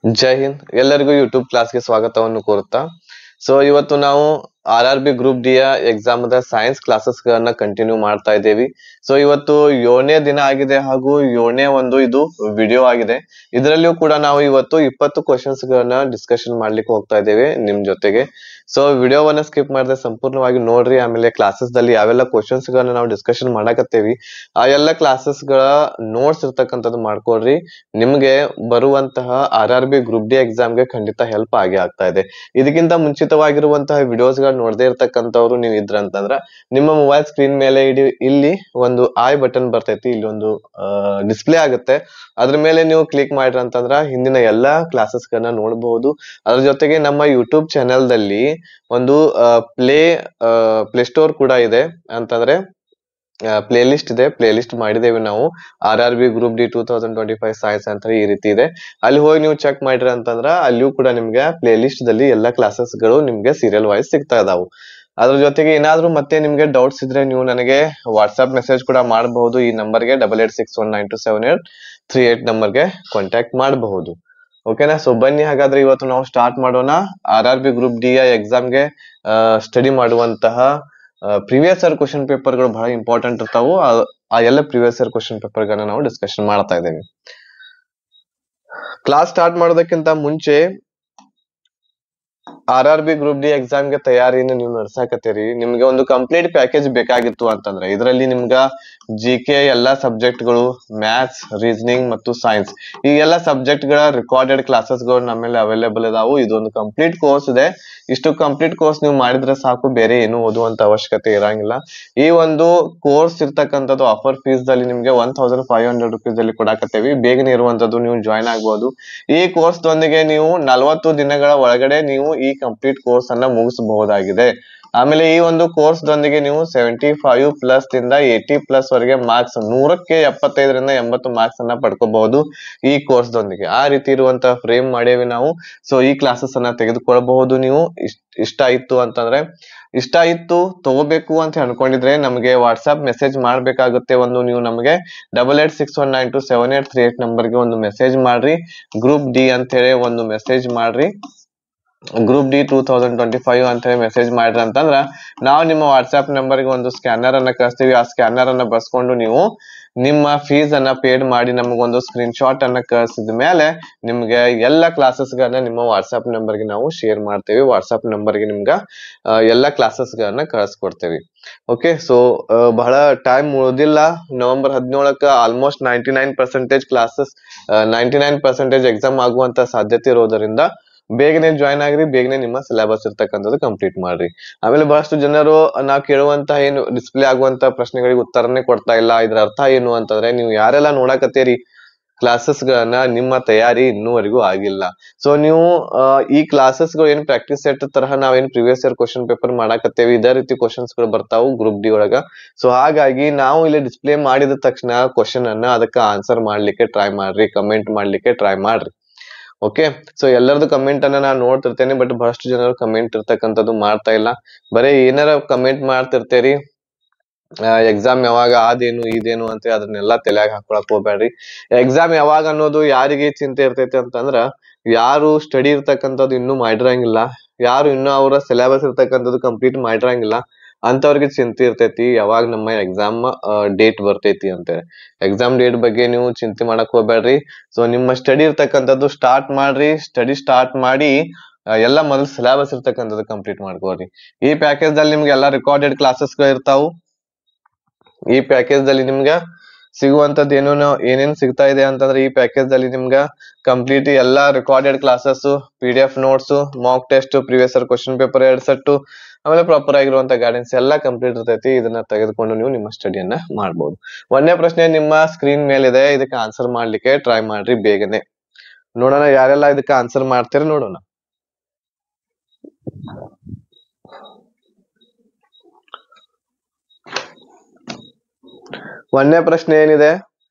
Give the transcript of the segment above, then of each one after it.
ಜೈ ಹಿಂದ್ ಎಲ್ಲರಿಗೂ ಯೂಟ್ಯೂಬ್ ಕ್ಲಾಸ್ಗೆ ಸ್ವಾಗತವನ್ನು ಕೋರುತ್ತಾ ಇವತ್ತು ನಾವು RRB group D exam science classes ಗಳನ್ನ ಕಂಟಿನ್ಯೂ ಮಾಡ್ತಾ ಇದ್ದೇವೆ. ಇವತ್ತು 7ನೇ ದಿನ ಆಗಿದೆ ಹಾಗೂ 7ನೇ ಒಂದು ಇದು ವಿಡಿಯೋ ಆಗಿದೆ. ಇದರಲ್ಲಿಯೂ ಕೂಡ ನಾವು ಇವತ್ತು 20 ಕ್ವೆಶ್ಚನ್ಸ್ ಗಳನ್ನ ಡಿಸ್ಕಷನ್ ಮಾಡ್ಲಿಕ್ಕೆ ಹೋಗ್ತಾ ಇದ್ದೇವೆ ನಿಮ್ ಜೊತೆಗೆ. ವಿಡಿಯೋವನ್ನ ಸ್ಕಿಪ್ ಮಾಡದೆ ಸಂಪೂರ್ಣವಾಗಿ ನೋಡ್ರಿ. ಆಮೇಲೆ ಕ್ಲಾಸಸ್ ದಲ್ಲಿ ಯಾವೆಲ್ಲ ಕ್ವೆಶ್ಚನ್ಸ್ ಗಳನ್ನ ನಾವು ಡಿಸ್ಕಷನ್ ಮಾಡಕತ್ತೇವಿ ಆ ಎಲ್ಲ ಕ್ಲಾಸಸ್ ಗಳ ನೋಟ್ಸ್ ಇರ್ತಕ್ಕಂಥದ್ದು ಮಾಡ್ಕೊಡ್ರಿ. ನಿಮ್ಗೆ ಬರುವಂತಹ RRB ಗ್ರೂಪ್ ಡಿ ಎಕ್ಸಾಮ್ ಗೆ ಖಂಡಿತ ಹೆಲ್ಪ್ ಆಗೇ ಆಗ್ತಾ ಇದೆ. ಇದಕ್ಕಿಂತ ಮುಂಚಿತವಾಗಿರುವಂತಹ ವಿಡಿಯೋಸ್ ಗಳನ್ನ ನೋಡದೇ ಇರ್ತಕ್ಕಂಥವ್ರು ನೀವು ಇದ್ರಂತಂದ್ರ ನಿಮ್ಮ ಮೊಬೈಲ್ ಸ್ಕ್ರೀನ್ ಮೇಲೆ ಇಲ್ಲಿ ಒಂದು ಐ ಬಟನ್ ಬರ್ತೈತಿ, ಇಲ್ಲಿ ಒಂದು ಡಿಸ್ಪ್ಲೇ ಆಗುತ್ತೆ. ಅದ್ರ ಮೇಲೆ ನೀವು ಕ್ಲಿಕ್ ಮಾಡ್ರಿ ಅಂತಂದ್ರ ಹಿಂದಿನ ಎಲ್ಲಾ ಕ್ಲಾಸಸ್ ಗಳನ್ನ ನೋಡಬಹುದು. ಅದ್ರ ಜೊತೆಗೆ ನಮ್ಮ ಯೂಟ್ಯೂಬ್ ಚಾನೆಲ್ ದಲ್ಲಿ ಒಂದು ಪ್ಲೇ ಸ್ಟೋರ್ ಕೂಡ ಇದೆ, ಅಂತಂದ್ರೆ ಪ್ಲೇ ಲಿಸ್ಟ್ ಇದೆ. ಪ್ಲೇ ಲಿಸ್ಟ್ ಮಾಡಿದ್ದೇವೆ ನಾವು RRB ಗ್ರೂಪ್ ಡಿ 2025 ಸೈನ್ಸ್ ಅಂತ ಈ ರೀತಿ ಇದೆ. ಅಲ್ಲಿ ಹೋಗಿ ನೀವು ಚೆಕ್ ಮಾಡ್ರಿ ಅಂತಂದ್ರ ಅಲ್ಲಿಯೂ ಕೂಡ ನಿಮ್ಗೆ ಪ್ಲೇ ಲಿಸ್ಟ್ ದಲ್ಲಿ ಎಲ್ಲಾ ಕ್ಲಾಸಸ್ ಗಳು ನಿಮ್ಗೆ ಸೀರಿಯಲ್ ವೈಸ್ ಸಿಗ್ತಾ ಇದಾವು. ಅದ್ರ ಜೊತೆಗೆ ಏನಾದ್ರೂ ಮತ್ತೆ ನಿಮ್ಗೆ ಡೌಟ್ಸ್ ಇದ್ರೆ ನೀವು ನನಗೆ ವಾಟ್ಸ್ಆಪ್ ಮೆಸೇಜ್ ಕೂಡ ಮಾಡಬಹುದು. ಈ ನಂಬರ್ಗೆ 8861927838 ನಂಬರ್ಗೆ ಕಾಂಟ್ಯಾಕ್ಟ್ ಮಾಡಬಹುದು. ಓಕೆನಾ? ಬನ್ನಿ ಹಾಗಾದ್ರೆ ಇವತ್ತು ನಾವು ಸ್ಟಾರ್ಟ್ ಮಾಡೋಣ. RRB ಗ್ರೂಪ್ ಡಿ ಎಕ್ಸಾಮ್ಗೆ ಸ್ಟಡಿ ಮಾಡುವಂತಹ ಪ್ರೀವಿಯಸ್ ಇಯರ್ ಕ್ವಶನ್ ಪೇಪರ್ ಗಳು ಬಹಳ ಇಂಪಾರ್ಟೆಂಟ್ ಇರ್ತಾವು. ಆ ಎಲ್ಲ ಪ್ರೀವಿಯಸ್ ಇಯರ್ ಕ್ವಶನ್ ಪೇಪರ್ ಗಳನ್ನ ನಾವು ಡಿಸ್ಕಷನ್ ಮಾಡ್ತಾ ಇದ್ದೇವೆ. ಕ್ಲಾಸ್ ಸ್ಟಾರ್ಟ್ ಮಾಡೋದಕ್ಕಿಂತ ಮುಂಚೆ RRB ಗ್ರೂಪ್ ಡಿ ಎಕ್ಸಾಮ್ ಗೆ ತಯಾರಿಯನ್ನು ನೀವು ನಡೆಸಾಕತ್ತೀರಿ. ನಿಮ್ಗೆ ಒಂದು ಕಂಪ್ಲೀಟ್ ಪ್ಯಾಕೇಜ್ ಬೇಕಾಗಿತ್ತು ಅಂತಂದ್ರೆ ಇದರಲ್ಲಿ ನಿಮ್ಗ GK ಎಲ್ಲಾ ಸಬ್ಜೆಕ್ಟ್ ಗಳು, ಮ್ಯಾಥ್ಸ್, ರೀಸನಿಂಗ್ ಮತ್ತು ಸೈನ್ಸ್ ಈ ಎಲ್ಲಾ ಸಬ್ಜೆಕ್ಟ್ ಗಳ ರೆಕಾರ್ಡೆಡ್ ಕ್ಲಾಸಸ್ ಗಳು ನಮ್ಮಲ್ಲಿ ಅವೈಲೇಬಲ್ ಇದಾವು. ಇದೊಂದು ಕಂಪ್ಲೀಟ್ ಕೋರ್ಸ್ ಇದೆ. ಇಷ್ಟು ಕಂಪ್ಲೀಟ್ ಕೋರ್ಸ್ ನೀವು ಮಾಡಿದ್ರೆ ಸಾಕು, ಬೇರೆ ಏನು ಓದುವಂತ ಅವಶ್ಯಕತೆ ಇರಂಗಿಲ್ಲ. ಈ ಒಂದು ಕೋರ್ಸ್ ಇರ್ತಕ್ಕಂಥದ್ದು ಆಫರ್ ಫೀಸ್ ದಲ್ಲಿ ನಿಮ್ಗೆ 1500 rupees ಅಲ್ಲಿ ಕೊಡಾಕತ್ತೇವಿ. ಬೇಗನೆ ಇರುವಂತದ್ದು, ನೀವು ಜಾಯ್ನ್ ಆಗ್ಬಹುದು. ಈ ಕೋರ್ಸ್ ದೊಂದಿಗೆ ನೀವು 40 ದಿನಗಳ ಒಳಗಡೆ ನೀವು ಈ ಕಂಪ್ಲೀಟ್ ಕೋರ್ಸ್ ಅನ್ನ ಮುಗಿಸಬಹುದಾಗಿದೆ. ಆಮೇಲೆ ಈ ಒಂದು ಕೋರ್ಸ್ ದೊಂದಿಗೆ ನೀವು 75+ ದಿಂದ 80+ ವರೆಗೆ ಮಾರ್ಕ್ಸ್, 100ಕ್ಕೆ 75ರಿಂದ 80 ಮಾರ್ಕ್ಸ್ ಅನ್ನ ಪಡ್ಕೋಬಹುದು ಈ ಕೋರ್ಸ್ ದೊಂದಿಗೆ. ಆ ರೀತಿ ಇರುವಂತಹ ಫ್ರೇಮ್ ಮಾಡೇವಿ ನಾವು. ಈ ಕ್ಲಾಸಸ್ ಅನ್ನ ತೆಗೆದುಕೊಳ್ಳಬಹುದು. ನೀವು ಇಷ್ಟ ಇತ್ತು ತಗೋಬೇಕು ಅಂತ ಅನ್ಕೊಂಡಿದ್ರೆ ನಮಗೆ ವಾಟ್ಸ್ಆಪ್ ಮೆಸೇಜ್ ಮಾಡ್ಬೇಕಾಗುತ್ತೆ. ನೀವು ನಮಗೆ 8861927838 ನಂಬರ್ಗೆ ಒಂದು ಮೆಸೇಜ್ ಮಾಡ್ರಿ. ಗ್ರೂಪ್ ಡಿ ಅಂತ ಹೇಳಿ ಒಂದು ಮೆಸೇಜ್ ಮಾಡ್ರಿ. ಗ್ರೂಪ್ ಡಿ 2025 ಅಂತ ಹೇಳಿ ಮೆಸೇಜ್ ಮಾಡ್ರಿ ಅಂತಂದ್ರ ನಾವು ನಿಮ್ಮ ವಾಟ್ಸ್ಆಪ್ ನಂಬರ್ಗೆ ಒಂದು ಸ್ಕ್ಯಾನರ್ ಅನ್ನ ಕಳಿಸ್ತೀವಿ. ಆ ಸ್ಕ್ಯಾನರ್ ಅನ್ನ ಬರ್ಸ್ಕೊಂಡು ನೀವು ನಿಮ್ಮ ಫೀಸ್ ಅನ್ನ ಪೇಡ್ ಮಾಡಿ ನಮಗೊಂದು ಸ್ಕ್ರೀನ್ ಶಾಟ್ ಅನ್ನ ಕಳಿಸಿದ ಮೇಲೆ ನಿಮ್ಗೆ ಎಲ್ಲಾ ಕ್ಲಾಸಸ್ ಗಳನ್ನ ನಿಮ್ಮ ವಾಟ್ಸ್ಆಪ್ ನಂಬರ್ಗೆ ನಾವು ಶೇರ್ ಮಾಡ್ತೇವೆ. ವಾಟ್ಸ್ಆಪ್ ನಂಬರ್ಗೆ ನಿಮ್ಗ ಎಲ್ಲಾ ಕ್ಲಾಸಸ್ ಗಳನ್ನ ಕಳಿಸ್ಕೊಡ್ತೇವೆ. ಓಕೆ, ಬಹಳ ಟೈಮ್ ಉಳಿದಿಲ್ಲ. ನವೆಂಬರ್ 17ಕ್ಕೆ ಆಲ್ಮೋಸ್ಟ್ 99% ಕ್ಲಾಸಸ್ 99% ಎಕ್ಸಾಮ್ ಆಗುವಂತ ಸಾಧ್ಯತೆ ಇರೋದರಿಂದ ಬೇಗನೆ ಜಾಯ್ನ್ ಆಗ್ರಿ. ಬೇಗನೆ ನಿಮ್ಮ ಸಿಲೆಬಸ್ ಇರ್ತಕ್ಕಂಥದ್ದು ಕಂಪ್ಲೀಟ್ ಮಾಡ್ರಿ. ಆಮೇಲೆ ಬಹಳಷ್ಟು ಜನರು ನಾವು ಕೇಳುವಂತಹ ಏನು ಡಿಸ್ಪ್ಲೇ ಆಗುವಂತ ಪ್ರಶ್ನೆಗಳಿಗೆ ಉತ್ತರನೇ ಕೊಡ್ತಾ ಇಲ್ಲ. ಇದ್ರ ಅರ್ಥ ಏನು ಅಂತಂದ್ರೆ, ನೀವು ಯಾರೆಲ್ಲ ನೋಡಕತ್ತೀರಿ ಕ್ಲಾಸಸ್ ಗಳನ್ನ, ನಿಮ್ಮ ತಯಾರಿ ಇನ್ನೂವರೆಗೂ ಆಗಿಲ್ಲ. ನೀವು ಈ ಕ್ಲಾಸಸ್ ಗಳು ಏನ್ ಪ್ರಾಕ್ಟೀಸ್ ಸೆಟ್ ತರಹ ನಾವೇನ್ ಪ್ರೀವಿಯಸ್ ಇಯರ್ ಕ್ವಶನ್ ಪೇಪರ್ ಮಾಡಾಕತ್ತೇವಿ, ಇದೇ ರೀತಿ ಕ್ವಶನ್ಸ್ ಗಳು ಬರ್ತಾವು ಗ್ರೂಪ್ ಡಿ ಒಳಗ. ಹಾಗಾಗಿ ನಾವು ಇಲ್ಲಿ ಡಿಸ್ಪ್ಲೇ ಮಾಡಿದ ತಕ್ಷಣ ಕ್ವಶನ್ ಅನ್ನ ಅದಕ್ಕೆ ಆನ್ಸರ್ ಮಾಡ್ಲಿಕ್ಕೆ ಟ್ರೈ ಮಾಡ್ರಿ, ಕಮೆಂಟ್ ಮಾಡ್ಲಿಕ್ಕೆ ಟ್ರೈ ಮಾಡ್ರಿ. ಓಕೆ, ಎಲ್ಲರದು ಕಮೆಂಟ್ ಅನ್ನ ನಾನು ನೋಡ್ತಿರ್ತೇನೆ. ಬಟ್ ಬಹಳಷ್ಟು ಜನರು ಕಮೆಂಟ್ ಇರ್ತಕ್ಕಂಥದ್ದು ಮಾಡ್ತಾ ಇಲ್ಲ. ಬರೀ ಏನಾರ ಕಮೆಂಟ್ ಮಾಡ್ತಿರ್ತೇರಿ, ಎಕ್ಸಾಮ್ ಯಾವಾಗ ಅದೇನು ಇದೇನು ಅಂತ ಅದನ್ನೆಲ್ಲ ತಲೆಯಾಗ ಹಾಕೊಳಕ್ ಹೋಗ್ಬೇಡ್ರಿ. ಎಕ್ಸಾಮ್ ಯಾವಾಗ ಅನ್ನೋದು ಯಾರಿಗೆ ಚಿಂತೆ ಇರ್ತೈತಿ ಅಂತಂದ್ರ, ಯಾರು ಸ್ಟಡಿ ಇರ್ತಕ್ಕಂಥದ್ದು ಇನ್ನೂ ಮಾಡಿರಂಗಿಲ್ಲ, ಯಾರು ಇನ್ನೂ ಅವರ ಸಿಲೆಬಸ್ ಇರ್ತಕ್ಕಂಥದ್ದು ಕಂಪ್ಲೀಟ್ ಮಾಡಿರಂಗಿಲ್ಲ ಅಂತವ್ರಿಗೆ ಚಿಂತೆ ಇರ್ತೈತಿ ಯಾವಾಗ ನಮ್ಮ ಎಕ್ಸಾಮ್ ಡೇಟ್ ಬರ್ತೈತಿ ಅಂತ. ಎಕ್ಸಾಮ್ ಡೇಟ್ ಬಗ್ಗೆ ನೀವು ಚಿಂತೆ ಮಾಡಕ್ ಹೋಗ್ಬೇಡ್ರಿ. ನಿಮ್ಮ ಸ್ಟಡಿ ಇರ್ತಕ್ಕಂಥದ್ದು ಸ್ಟಾರ್ಟ್ ಮಾಡ್ರಿ. ಸ್ಟಡಿ ಸ್ಟಾರ್ಟ್ ಮಾಡಿ ಎಲ್ಲ ಮೊದಲು ಸಿಲೆಬಸ್ ಇರ್ತಕ್ಕಂಥದ್ದು ಕಂಪ್ಲೀಟ್ ಮಾಡ್ಕೋರಿ. ಈ ಪ್ಯಾಕೇಜ್ ದಲ್ಲಿ ನಿಮ್ಗೆ ಎಲ್ಲಾ ರೆಕಾರ್ಡೆಡ್ ಕ್ಲಾಸಸ್ ಗಳು ಇರ್ತಾವು. ಈ ಪ್ಯಾಕೇಜ್ ದಲ್ಲಿ ನಿಮ್ಗೆ ಸಿಗುವಂತದ್ದು ಏನೇನ್ ಸಿಗ್ತಾ ಇದೆ ಅಂತಂದ್ರೆ, ಈ ಪ್ಯಾಕೇಜ್ ದಲ್ಲಿ ನಿಮ್ಗ ಕಂಪ್ಲೀಟ್ ಎಲ್ಲಾ recorded classes, PDF notes, mock test, previous year question paper 2 set, ಆಮೇಲೆ ಪ್ರಾಪರ್ ಆಗಿರುವಂತ ಗೈಡೆನ್ಸ್ ಎಲ್ಲಾ ಕಂಪ್ಲೀಟ್ ಇರ್ತೈತಿ. ಇದನ್ನ ತೆಗೆದುಕೊಂಡು ನೀವು ನಿಮ್ಮ ಸ್ಟಡಿಯನ್ನ ಮಾಡ್ಬೋದು. 1ನೇ ಪ್ರಶ್ನೆ ನಿಮ್ಮ ಸ್ಕ್ರೀನ್ ಮೇಲೆ ಇದೆ. ಇದಕ್ಕೆ ಆನ್ಸರ್ ಮಾಡ್ಲಿಕ್ಕೆ ಟ್ರೈ ಮಾಡ್ರಿ ಬೇಗನೆ. ನೋಡೋಣ ಯಾರೆಲ್ಲ ಇದಕ್ಕೆ ಆನ್ಸರ್ ಮಾಡ್ತೀರಿ ನೋಡೋಣ. ಒಂದನೇ ಪ್ರಶ್ನೆ ಏನಿದೆ,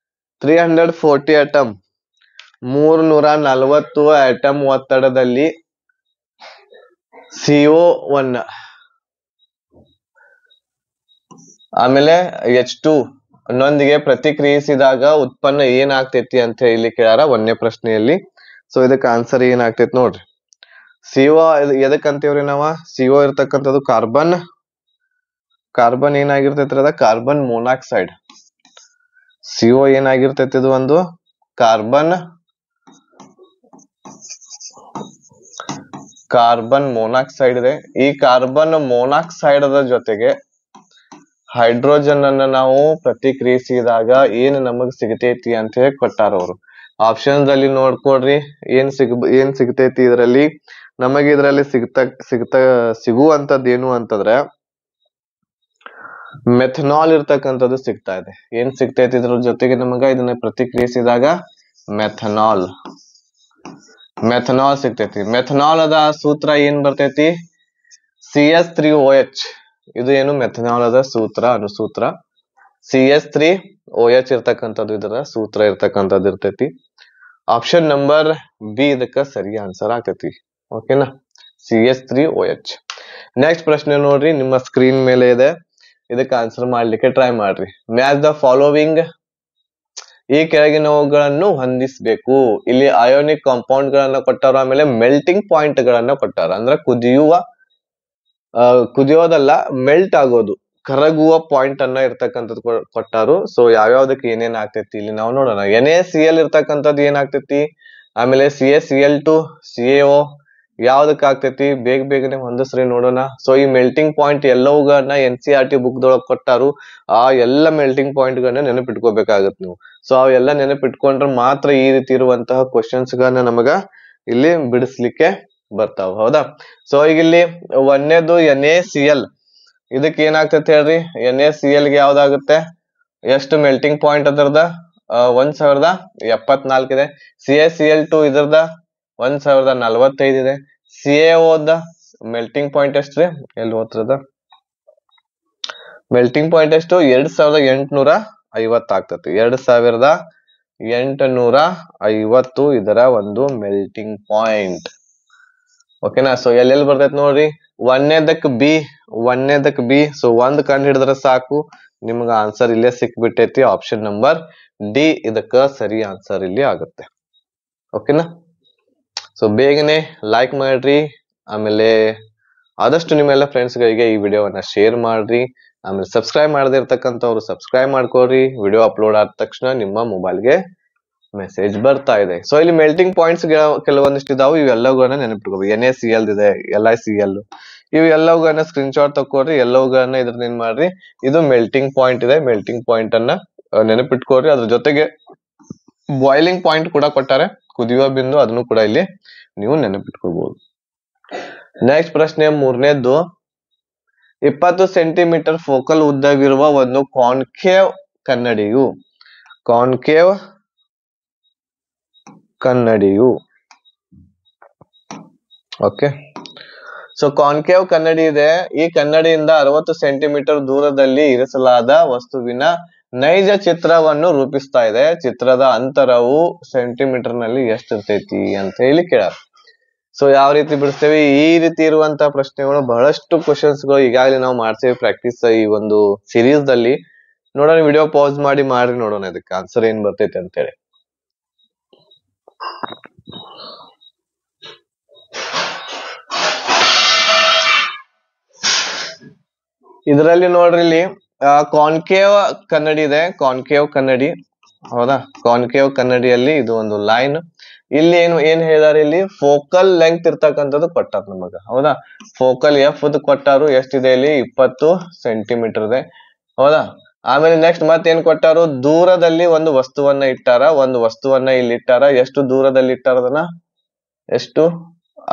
340 atom 340 atom ಒತ್ತಡದಲ್ಲಿ CO1 ಆಮೇಲೆ H2 ನೊಂದಿಗೆ ಪ್ರತಿಕ್ರಿಯಿಸಿದಾಗ ಉತ್ಪನ್ನ ಏನಾಗ್ತೈತಿ ಅಂತ ಹೇಳಿ ಕೇಳ್ಯಾರ 1ನೇ ಪ್ರಶ್ನೆಯಲ್ಲಿ. ಸೊ ಇದಕ್ಕೆ ಆನ್ಸರ್ ಏನಾಗ್ತೈತಿ ನೋಡ್ರಿ. CO ಎದಕ್ ಅಂತೀವ್ರಿ ನಾವ? CO ಇರ್ತಕ್ಕಂಥದ್ದು ಕಾರ್ಬನ್ ಏನಾಗಿರ್ತೈತ್ರಿ ಅದ ಕಾರ್ಬನ್ ಮೊನಾಕ್ಸೈಡ್. CO ಏನಾಗಿರ್ತೈತಿ ಇದು ಒಂದು ಕಾರ್ಬನ್ ಮೊನಾಕ್ಸೈಡ್ ಇದೆ. ಈ ಕಾರ್ಬನ್ ಮೊನಾಕ್ಸೈಡ್ ಜೊತೆಗೆ ಹೈಡ್ರೋಜನ್ ಅನ್ನ ನಾವು ಪ್ರತಿಕ್ರಿಯಿಸಿದಾಗ ಏನ್ ನಮಗ್ ಸಿಗತೈತಿ ಅಂತ ಹೇಳಿ ಕೊಟ್ಟಾರ ಅವರು. ಆಪ್ಷನ್ಸ್ ಅಲ್ಲಿ ನೋಡ್ಕೊಡ್ರಿ ಏನ್ ಸಿಗತೈತಿ ಇದರಲ್ಲಿ. ನಮಗೆ ಇದರಲ್ಲಿ ಸಿಗುವಂತದ್ದು ಏನು ಅಂತಂದ್ರೆ ಮೆಥನಾಲ್ ಇರ್ತಕ್ಕಂಥದ್ದು ಸಿಗ್ತಾ ಇದೆ. ಏನ್ ಸಿಗ್ತೈತಿ ಇದ್ರ ಜೊತೆಗೆ ನಮಗ ಇದನ್ನ ಪ್ರತಿಕ್ರಿಯಿಸಿದಾಗ ಮೆಥನಾಲ್ ಸಿಗ್ತೈತಿ. ಮೆಥನಾಲ್ ಅದ ಸೂತ್ರ ಏನ್ ಬರ್ತೈತಿ? CH3OH. ಇದು ಏನು ಮೆಥನಾಲ್ ಅದ ಅನುಸೂತ್ರ CH3OH ಇರ್ತಕ್ಕಂಥದ್ದು ಇದರ ಸೂತ್ರ ಇರ್ತಕ್ಕಂಥದ್ದು ಇರ್ತೈತಿ. ಆಪ್ಷನ್ ನಂಬರ್ ಬಿ ಇದಕ್ಕ ಸರಿ ಆನ್ಸರ್ ಆಗ್ತೈತಿ. ಓಕೆನಾ? CH3OH. ನೆಕ್ಸ್ಟ್ ಪ್ರಶ್ನೆ ನೋಡ್ರಿ, ನಿಮ್ಮ ಸ್ಕ್ರೀನ್ ಮೇಲೆ ಇದೆ. ಇದಕ್ಕೆ ಆನ್ಸರ್ ಮಾಡ್ಲಿಕ್ಕೆ ಟ್ರೈ ಮಾಡ್ರಿ. Match the following. ಈ ಕೆಳಗಿನವುಗಳನ್ನು ಹೊಂದಿಸ್ಬೇಕು. ಇಲ್ಲಿ ಅಯೋನಿಕ್ ಕಾಂಪೌಂಡ್ ಗಳನ್ನ ಕೊಟ್ಟಾರ, ಆಮೇಲೆ ಮೆಲ್ಟಿಂಗ್ ಪಾಯಿಂಟ್ ಗಳನ್ನ ಕೊಟ್ಟಾರ. ಅಂದ್ರೆ ಕುದಿಯೋದಲ್ಲ, ಮೆಲ್ಟ್ ಆಗೋದು, ಕರಗುವ ಪಾಯಿಂಟ್ ಅನ್ನ ಇರ್ತಕ್ಕಂಥದ್ದು ಕೊಟ್ಟಾರು. ಸೊ ಯಾವ್ಯಾವ್ದಕ್ಕೆ ಏನೇನ್ ಆಗ್ತೈತಿ ಇಲ್ಲಿ ನಾವು ನೋಡೋಣ. NaCl ಇರ್ತಕ್ಕಂಥದ್ದು ಏನಾಗ್ತೈತಿ, ಆಮೇಲೆ CaCl2 CaO ಯಾವ್ದಕ್ ಆಗ್ತೈತಿ, ಬೇಗನೆ ಹೊಂದಿಸ್ರಿ ನೋಡೋಣ. ಸೊ ಈ ಮೆಲ್ಟಿಂಗ್ ಪಾಯಿಂಟ್ ಎಲ್ಲವುಗಳನ್ನ NCERT ಬುಕ್ ದೊಳಗ್ ಕೊಟ್ಟಾರು. ಆ ಎಲ್ಲ ಮೆಲ್ಟಿಂಗ್ ಪಾಯಿಂಟ್ ಗಳನ್ನ ನೆನಪಿಟ್ಕೋಬೇಕಾಗತ್ ನೀವು. ಸೊ ಅವೆಲ್ಲ ನೆನಪಿಟ್ಕೊಂಡ್ರೆ ಮಾತ್ರ ಈ ರೀತಿ ಇರುವಂತಹ ಕ್ವಶನ್ಸ್ ಗಳನ್ನ ನಮಗ ಇಲ್ಲಿ ಬಿಡಿಸ್ಲಿಕ್ಕೆ ಬರ್ತಾವ. ಹೌದಾ? ಸೊ ಈಗ ಇಲ್ಲಿ ಒಂದೇದು NaCl. ಇದಕ್ಕೆ ಏನಾಗ್ತೈತಿ ಹೇಳ್ರಿ? NaCl ಗೆ ಯಾವ್ದಾಗುತ್ತೆ? ಎಷ್ಟು ಮೆಲ್ಟಿಂಗ್ ಪಾಯಿಂಟ್ ಅದರದ? 1074 ಇದೆ. CaCl2 ಇದರದ 1045 ಇದೆ. CaO ದ ಮೆಲ್ಟಿಂಗ್ ಪಾಯಿಂಟ್ ಎಷ್ಟ್ರಿ? ಎಲ್ಲಿ ಓದ್ತದ? ಮೆಲ್ಟಿಂಗ್ ಪಾಯಿಂಟ್ ಎಷ್ಟು? 2850 ಆಗ್ತತಿ. 2850 ಇದರ ಒಂದು ಮೆಲ್ಟಿಂಗ್ ಪಾಯಿಂಟ್. ಓಕೆನಾ? ಸೊ ಎಲ್ಲೆಲ್ಲಿ ಬರ್ತೈತಿ ನೋಡ್ರಿ. ಒಂದನೇದಕ್ ಬಿ. ಸೊ ಒಂದ್ ಕಂಡು ಹಿಡಿದ್ರೆ ಸಾಕು, ನಿಮ್ಗ ಆನ್ಸರ್ ಇಲ್ಲೇ ಸಿಕ್ಬಿಟ್ಟೈತಿ. ಆಪ್ಷನ್ ನಂಬರ್ ಡಿ ಇದಕ್ಕ ಸರಿ ಆನ್ಸರ್ ಇಲ್ಲಿ ಆಗುತ್ತೆ. ಓಕೆನಾ? ಸೊ ಬೇಗನೆ ಲೈಕ್ ಮಾಡ್ರಿ, ಆಮೇಲೆ ಆದಷ್ಟು ನಿಮ್ಮೆಲ್ಲ ಫ್ರೆಂಡ್ಸ್ ಗಳಿಗೆ ಈ ವಿಡಿಯೋವನ್ನ ಶೇರ್ ಮಾಡ್ರಿ. ಆಮೇಲೆ ಸಬ್ಸ್ಕ್ರೈಬ್ ಮಾಡದೇ ಇರ್ತಕ್ಕಂಥವ್ರು ಸಬ್ಸ್ಕ್ರೈಬ್ ಮಾಡ್ಕೊಳ್ರಿ. ವಿಡಿಯೋ ಅಪ್ಲೋಡ್ ಆದ ತಕ್ಷಣ ನಿಮ್ಮ ಮೊಬೈಲ್ಗೆ ಮೆಸೇಜ್ ಬರ್ತಾ ಇದೆ. ಸೊ ಇಲ್ಲಿ ಮೆಲ್ಟಿಂಗ್ ಪಾಯಿಂಟ್ಸ್ ಕೆಲವೊಂದಿಷ್ಟು ಇದಾವೆ. ಇವೆಲ್ಲವುಗಳನ್ನ ನೆನಪಿಟ್ಕೋಬೇಕು. NaCl ಇದೆ, LiCl, ಇವು ಎಲ್ಲವುಗಳನ್ನ ಸ್ಕ್ರೀನ್ ಶಾಟ್ ತಕೊಳ್ರಿ. ಎಲ್ಲವುಗಳನ್ನ ಇದ್ರನ್ನ ಏನ್ ಮಾಡ್ರಿ, ಇದು ಮೆಲ್ಟಿಂಗ್ ಪಾಯಿಂಟ್ ಇದೆ. ಮೆಲ್ಟಿಂಗ್ ಪಾಯಿಂಟ್ ಅನ್ನ ನೆನಪಿಟ್ಕೊಳ್ರಿ. ಅದ್ರ ಜೊತೆಗೆ ಬಾಯ್ಲಿಂಗ್ ಪಾಯಿಂಟ್ ಕೂಡ ಕೊಟ್ಟಾರೆ, ಕುದಿಯುವ ಬಿಂದು, ಅದನ್ನು ಕೂಡ ಇಲ್ಲಿ ನೀವು ನೆನಪಿಟ್ಕೋಬಹುದು. ನೆಕ್ಸ್ಟ್ ಪ್ರಶ್ನೆ ಮೂರನೇದ್ದು. 20 ಸೆಂಟಿಮೀಟರ್ ಫೋಕಲ್ ಉದ್ದವಿರುವ ಒಂದು ಕಾನ್ಕೇವ್ ಕನ್ನಡಿಯು ಓಕೆ. ಸೊ ಕಾನ್ಕೇವ್ ಕನ್ನಡಿ ಇದೆ. ಈ ಕನ್ನಡಿಯಿಂದ 60 ಸೆಂಟಿಮೀಟರ್ ದೂರದಲ್ಲಿ ಇರಿಸಲಾದ ವಸ್ತುವಿನ ನೈಜ ಚಿತ್ರವನ್ನು ರೂಪಿಸ್ತಾ ಇದೆ. ಚಿತ್ರದ ಅಂತರವು ಸೆಂಟಿಮೀಟರ್ ನಲ್ಲಿ ಎಷ್ಟಿರ್ತೈತಿ ಅಂತ ಹೇಳಿ ಕೇಳಾರ. ಸೊ ಯಾವ ರೀತಿ ಬಿಡಿಸ್ತೇವೆ? ಈ ರೀತಿ ಇರುವಂತ ಪ್ರಶ್ನೆಗಳು, ಬಹಳಷ್ಟು ಕ್ವಶನ್ಸ್ ಗಳು ಈಗಾಗಲೇ ನಾವು ಮಾಡ್ತೇವೆ ಪ್ರಾಕ್ಟೀಸ್ ಈ ಒಂದು ಸೀರೀಸ್ ದಲ್ಲಿ. ನೋಡೋಣ, ವಿಡಿಯೋ ಪಾಸ್ ಮಾಡಿ ನೋಡೋಣ ಇದಕ್ಕೆ ಆನ್ಸರ್ ಏನ್ ಬರ್ತೈತಿ ಅಂತೇಳಿ. ಇದರಲ್ಲಿ ನೋಡ್ರಿ, ಇಲ್ಲಿ ಕಾನ್ಕೇವ್ ಕನ್ನಡಿ ಇದೆ. ಕಾನ್ಕೇವ್ ಕನ್ನಡಿ, ಹೌದಾ? ಕಾನ್ಕೇವ್ ಕನ್ನಡಿಯಲ್ಲಿ ಇದು ಒಂದು ಲೈನ್. ಇಲ್ಲಿ ಏನ್ ಹೇಳಿದಾರೆ, ಇಲ್ಲಿ ಫೋಕಲ್ ಲೆಂತ್ ಇರ್ತಕ್ಕಂಥದ್ದು ಕೊಟ್ಟಾರ ನಮಗ. ಹೌದಾ? Focal F ಕೊಟ್ಟಾರು. ಎಷ್ಟಿದೆ ಇಲ್ಲಿ? 20 ಸೆಂಟಿಮೀಟರ್ ಇದೆ. ಹೌದಾ? ಆಮೇಲೆ ನೆಕ್ಸ್ಟ್ ಮತ್ತೇನ್ ಕೊಟ್ಟಾರು? ದೂರದಲ್ಲಿ ಒಂದು ವಸ್ತುವನ್ನ ಇಟ್ಟಾರ. ಒಂದು ವಸ್ತುವನ್ನ ಇಲ್ಲಿ ಇಟ್ಟಾರ. ಎಷ್ಟು ದೂರದಲ್ಲಿ ಇಟ್ಟಾರ ಅದನ್ನ? ಎಷ್ಟು?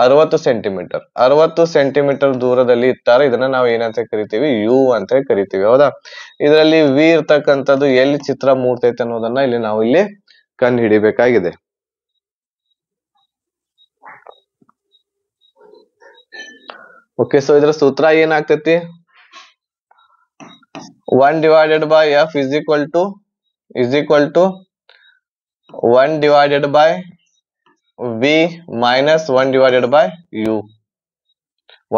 60 ಸೆಂಟಿಮೀಟರ್. 60 ಸೆಂಟಿಮೀಟರ್ ದೂರದಲ್ಲಿ ಇಟ್ಟಾರ. ಇದನ್ನ ನಾವು ಏನಂತ ಕರಿತೀವಿ? U ಅಂತ ಕರಿತೀವಿ. ಹೌದಾ? ಇದರಲ್ಲಿ V ಇರ್ತಕ್ಕಂಥದ್ದು ಎಲ್ಲಿ ಚಿತ್ರ ಮೂಡ್ತೈತೆ ಅನ್ನೋದನ್ನ ಇಲ್ಲಿ ನಾವು ಇಲ್ಲಿ ಕಂಡು ಹಿಡಿಬೇಕಾಗಿದೆ. ಓಕೆ. ಸೊ ಇದರ ಸೂತ್ರ ಏನಾಗ್ತೈತಿ? 1 divided by F is equal to 1 divided by V minus 1 divided by U.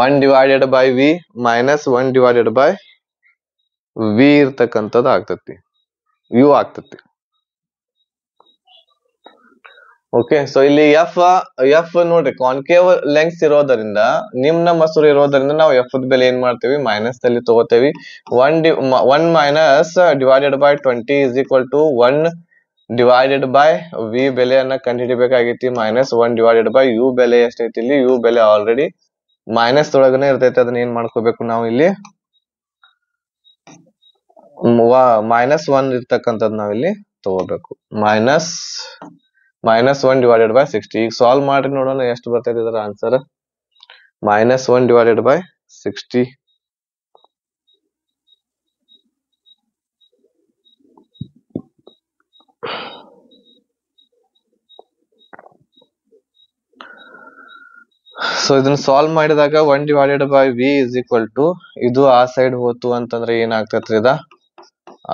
1 divided by V minus 1 divided by V ಇರ್ತಕ್ಕಂಥದ್ದು ಆಗ್ತತಿ, U ಆಗ್ತತಿ. ಓಕೆ. ಸೊ ಇಲ್ಲಿ ಎಫ್ ನೋಡ್ರಿ ಕಾನ್ಕೇವ್ ಲೆಂಗ್ಸ್ ಇರೋದರಿಂದ ನಿಮ್ನ ಮಸೂರ ಇರೋದರಿಂದ ನಾವು ಎಫ್ ಬೆಲೆ ಏನ್ ಮಾಡ್ತೀವಿ ಮೈನಸ್ ಅಲ್ಲಿ ತಗೋತೇವಿ. 1 minus divided by 20 is equal to 1 divided by V ಬೆಲೆಯನ್ನ ಕಂಡುಹಿಡಿಬೇಕಾಗೈತಿ. -1 ಡಿವೈಡೆಡ್ ಬೈ ಯು ಬೆಲೆ ಎಷ್ಟೈತಿ ಇಲ್ಲಿ, ಯು ಬೆಲೆ ಆಲ್ರೆಡಿ ಮೈನಸ್ ಒಳಗನೆ ಇರ್ತೈತಿ. ಅದನ್ನ ಏನ್ ಮಾಡ್ಕೋಬೇಕು ನಾವು ಇಲ್ಲಿ -1 ಇರ್ತಕ್ಕಂಥದ್ದು ನಾವಿಲ್ಲಿ ತಗೋಬೇಕು. -1 ಡಿವೈಡೆಡ್ ಬೈ 60. ಈಗ ಸಾಲ್ವ್ ಮಾಡ್ರಿ ನೋಡೋಣ ಎಷ್ಟು ಬರ್ತೈತಿ ಇದರ ಆನ್ಸರ್. -1 divided by 60. ಸೊ ಇದನ್ನ ಸಾಲ್ವ್ ಮಾಡಿದಾಗ 1 divided by V is equal to, ಇದು ಆ ಸೈಡ್ ಹೋತು ಅಂತಂದ್ರೆ ಏನಾಗ್ತೈತ್ರಿ ಇದ,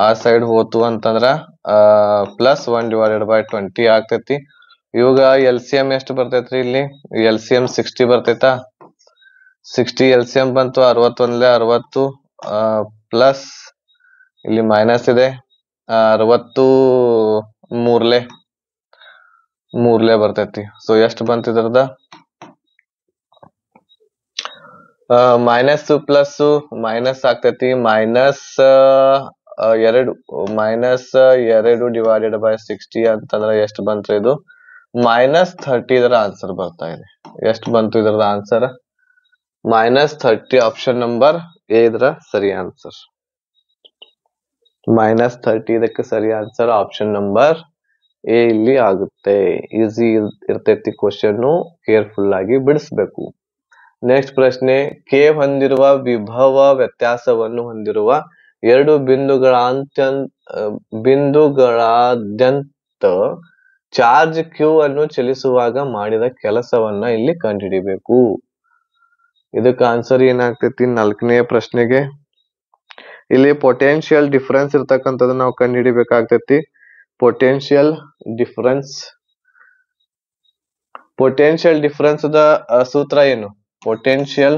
ಆ ಸೈಡ್ ಹೋತು ಅಂತಂದ್ರ +1 ಡಿವೈಡೆಡ್ ಬೈ 20 ಆಗ್ತೈತಿ. ಇವಾಗ ಎಲ್ ಸಿ ಎಂ ಎಷ್ಟು ಬರ್ತೈತ್ರಿ ಇಲ್ಲಿ, ಎಲ್ ಸಿ ಎಂ 60 ಬರ್ತೈತಾ. 60 ಎಲ್ ಸಿ ಎಂ ಬಂತು, 61 60 ಪ್ಲಸ್ ಇಲ್ಲಿ ಮೈನಸ್ ಇದೆ 63 ಬರ್ತೈತಿ. ಸೊ ಎಷ್ಟು ಬಂತು ಇದರದ, ಮೈನಸ್ ಪ್ಲಸ್ ಮೈನಸ್ ಆಗ್ತೈತಿ. -2 ಡಿವೈಡೆಡ್ ಬೈ 60 ಅಂತಂದ್ರೆ ಎಷ್ಟು ಬಂತು ಇದು, -30 ಇದರ ಆನ್ಸರ್ ಬರ್ತಾ ಇದೆ. ಎಷ್ಟು ಬಂತು ಇದರದ ಆನ್ಸರ್, -30. ಆಪ್ಷನ್ ನಂಬರ್ ಎ ಇದರ ಸರಿ ಆನ್ಸರ್. -30 ಇದಕ್ಕೆ ಸರಿ ಆನ್ಸರ್ ಆಪ್ಷನ್ ನಂಬರ್ ಎ ಇಲ್ಲಿ ಆಗುತ್ತೆ. ಈಸಿ ಇರ್ತೈತಿ ಕ್ವಶನ್, ಕೇರ್ಫುಲ್ ಆಗಿ ಬಿಡಿಸ್ಬೇಕು. ನೆಕ್ಸ್ಟ್ ಪ್ರಶ್ನೆ, ಕೆ ಹೊಂದಿರುವ ವಿಭವ ವ್ಯತ್ಯಾಸವನ್ನು ಹೊಂದಿರುವ ಎರಡು ಬಿಂದುಗಳಾದ್ಯಂತ ಚಾರ್ಜ್ ಕ್ಯೂ ಅನ್ನು ಚಲಿಸುವಾಗ ಮಾಡಿದ ಕೆಲಸವನ್ನ ಇಲ್ಲಿ ಕಂಡುಹಿಡಿಬೇಕು. ಇದಕ್ಕೆ ಆನ್ಸರ್ ಏನಾಗ್ತೈತಿ 4ನೇ ಪ್ರಶ್ನೆಗೆ, ಇಲ್ಲಿ ಪೊಟೆನ್ಶಿಯಲ್ ಡಿಫರೆನ್ಸ್ ಇರ್ತಕ್ಕಂಥದ್ದು ನಾವು ಕಂಡುಹಿಡಿಬೇಕಾಗ್ತೈತಿ. ಪೊಟೆನ್ಶಿಯಲ್ ಡಿಫರೆನ್ಸ್ ದ ಸೂತ್ರ ಏನು, ಪೊಟೆನ್ಶಿಯಲ್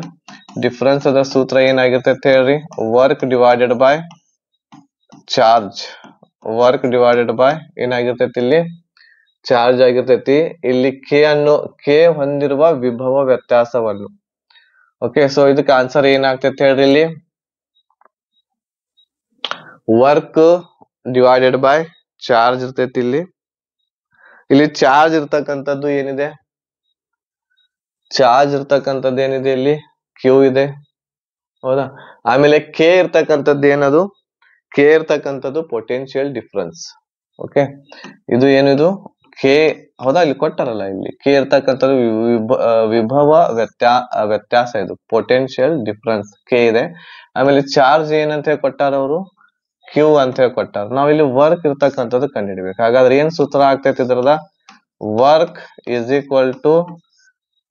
ಡಿಫರೆನ್ಸ್ ಅದ ಸೂತ್ರ ಏನಾಗಿರ್ತೈತಿ ಹೇಳ್ರಿ, work divided by charge. Work divided by ಏನಾಗಿರ್ತೈತಿ ಇಲ್ಲಿ, ಚಾರ್ಜ್ ಆಗಿರ್ತೈತಿ. ಇಲ್ಲಿ ಕೆ ಹೊಂದಿರುವ ವಿಭವ ವ್ಯತ್ಯಾಸವನ್ನು. ಓಕೆ, ಸೊ ಇದಕ್ಕೆ ಆನ್ಸರ್ ಏನಾಗ್ತೈತಿ ಹೇಳ್ರಿ, ಇಲ್ಲಿ ವರ್ಕ್ ಡಿವೈಡೆಡ್ ಬೈ ಚಾರ್ಜ್ ಇರ್ತೈತಿ. ಇಲ್ಲಿ ಚಾರ್ಜ್ ಇರ್ತಕ್ಕಂಥದ್ದು ಏನಿದೆ, ಇಲ್ಲಿ ಕ್ಯೂ ಇದೆ, ಹೌದಾ. ಆಮೇಲೆ ಕೆ ಇರ್ತಕ್ಕಂಥದ್ದು ಏನದು, ಕೆ ಇರ್ತಕ್ಕಂಥದ್ದು ಪೊಟೆನ್ಶಿಯಲ್ ಡಿಫರೆನ್ಸ್. ಓಕೆ, ಇದು ಏನಿದು ಕೆ, ಹೌದಾ. ಇಲ್ಲಿ ಕೊಟ್ಟಾರಲ್ಲ, ಇಲ್ಲಿ ಕೆ ಇರ್ತಕ್ಕಂಥದ್ದು ವಿಭವ ವ್ಯತ್ಯಾಸ, ಇದು ಪೊಟೆನ್ಶಿಯಲ್ ಡಿಫರೆನ್ಸ್ ಕೆ ಇದೆ. ಆಮೇಲೆ ಚಾರ್ಜ್ ಏನಂತ ಹೇಳಿ ಕೊಟ್ಟಾರ ಅವರು, ಕ್ಯೂ ಅಂತ ಹೇಳಿ ಕೊಟ್ಟಾರ. ನಾವ್ ಇಲ್ಲಿ ವರ್ಕ್ ಇರ್ತಕ್ಕಂಥದ್ದು ಕಂಡುಹಿಡಿಬೇಕು. ಹಾಗಾದ್ರೆ ಏನ್ ಸೂತ್ರ ಆಗ್ತೈತಿ ಇದರದ, ವರ್ಕ್ ಇಸ್ ಈಕ್ವಲ್ ಟು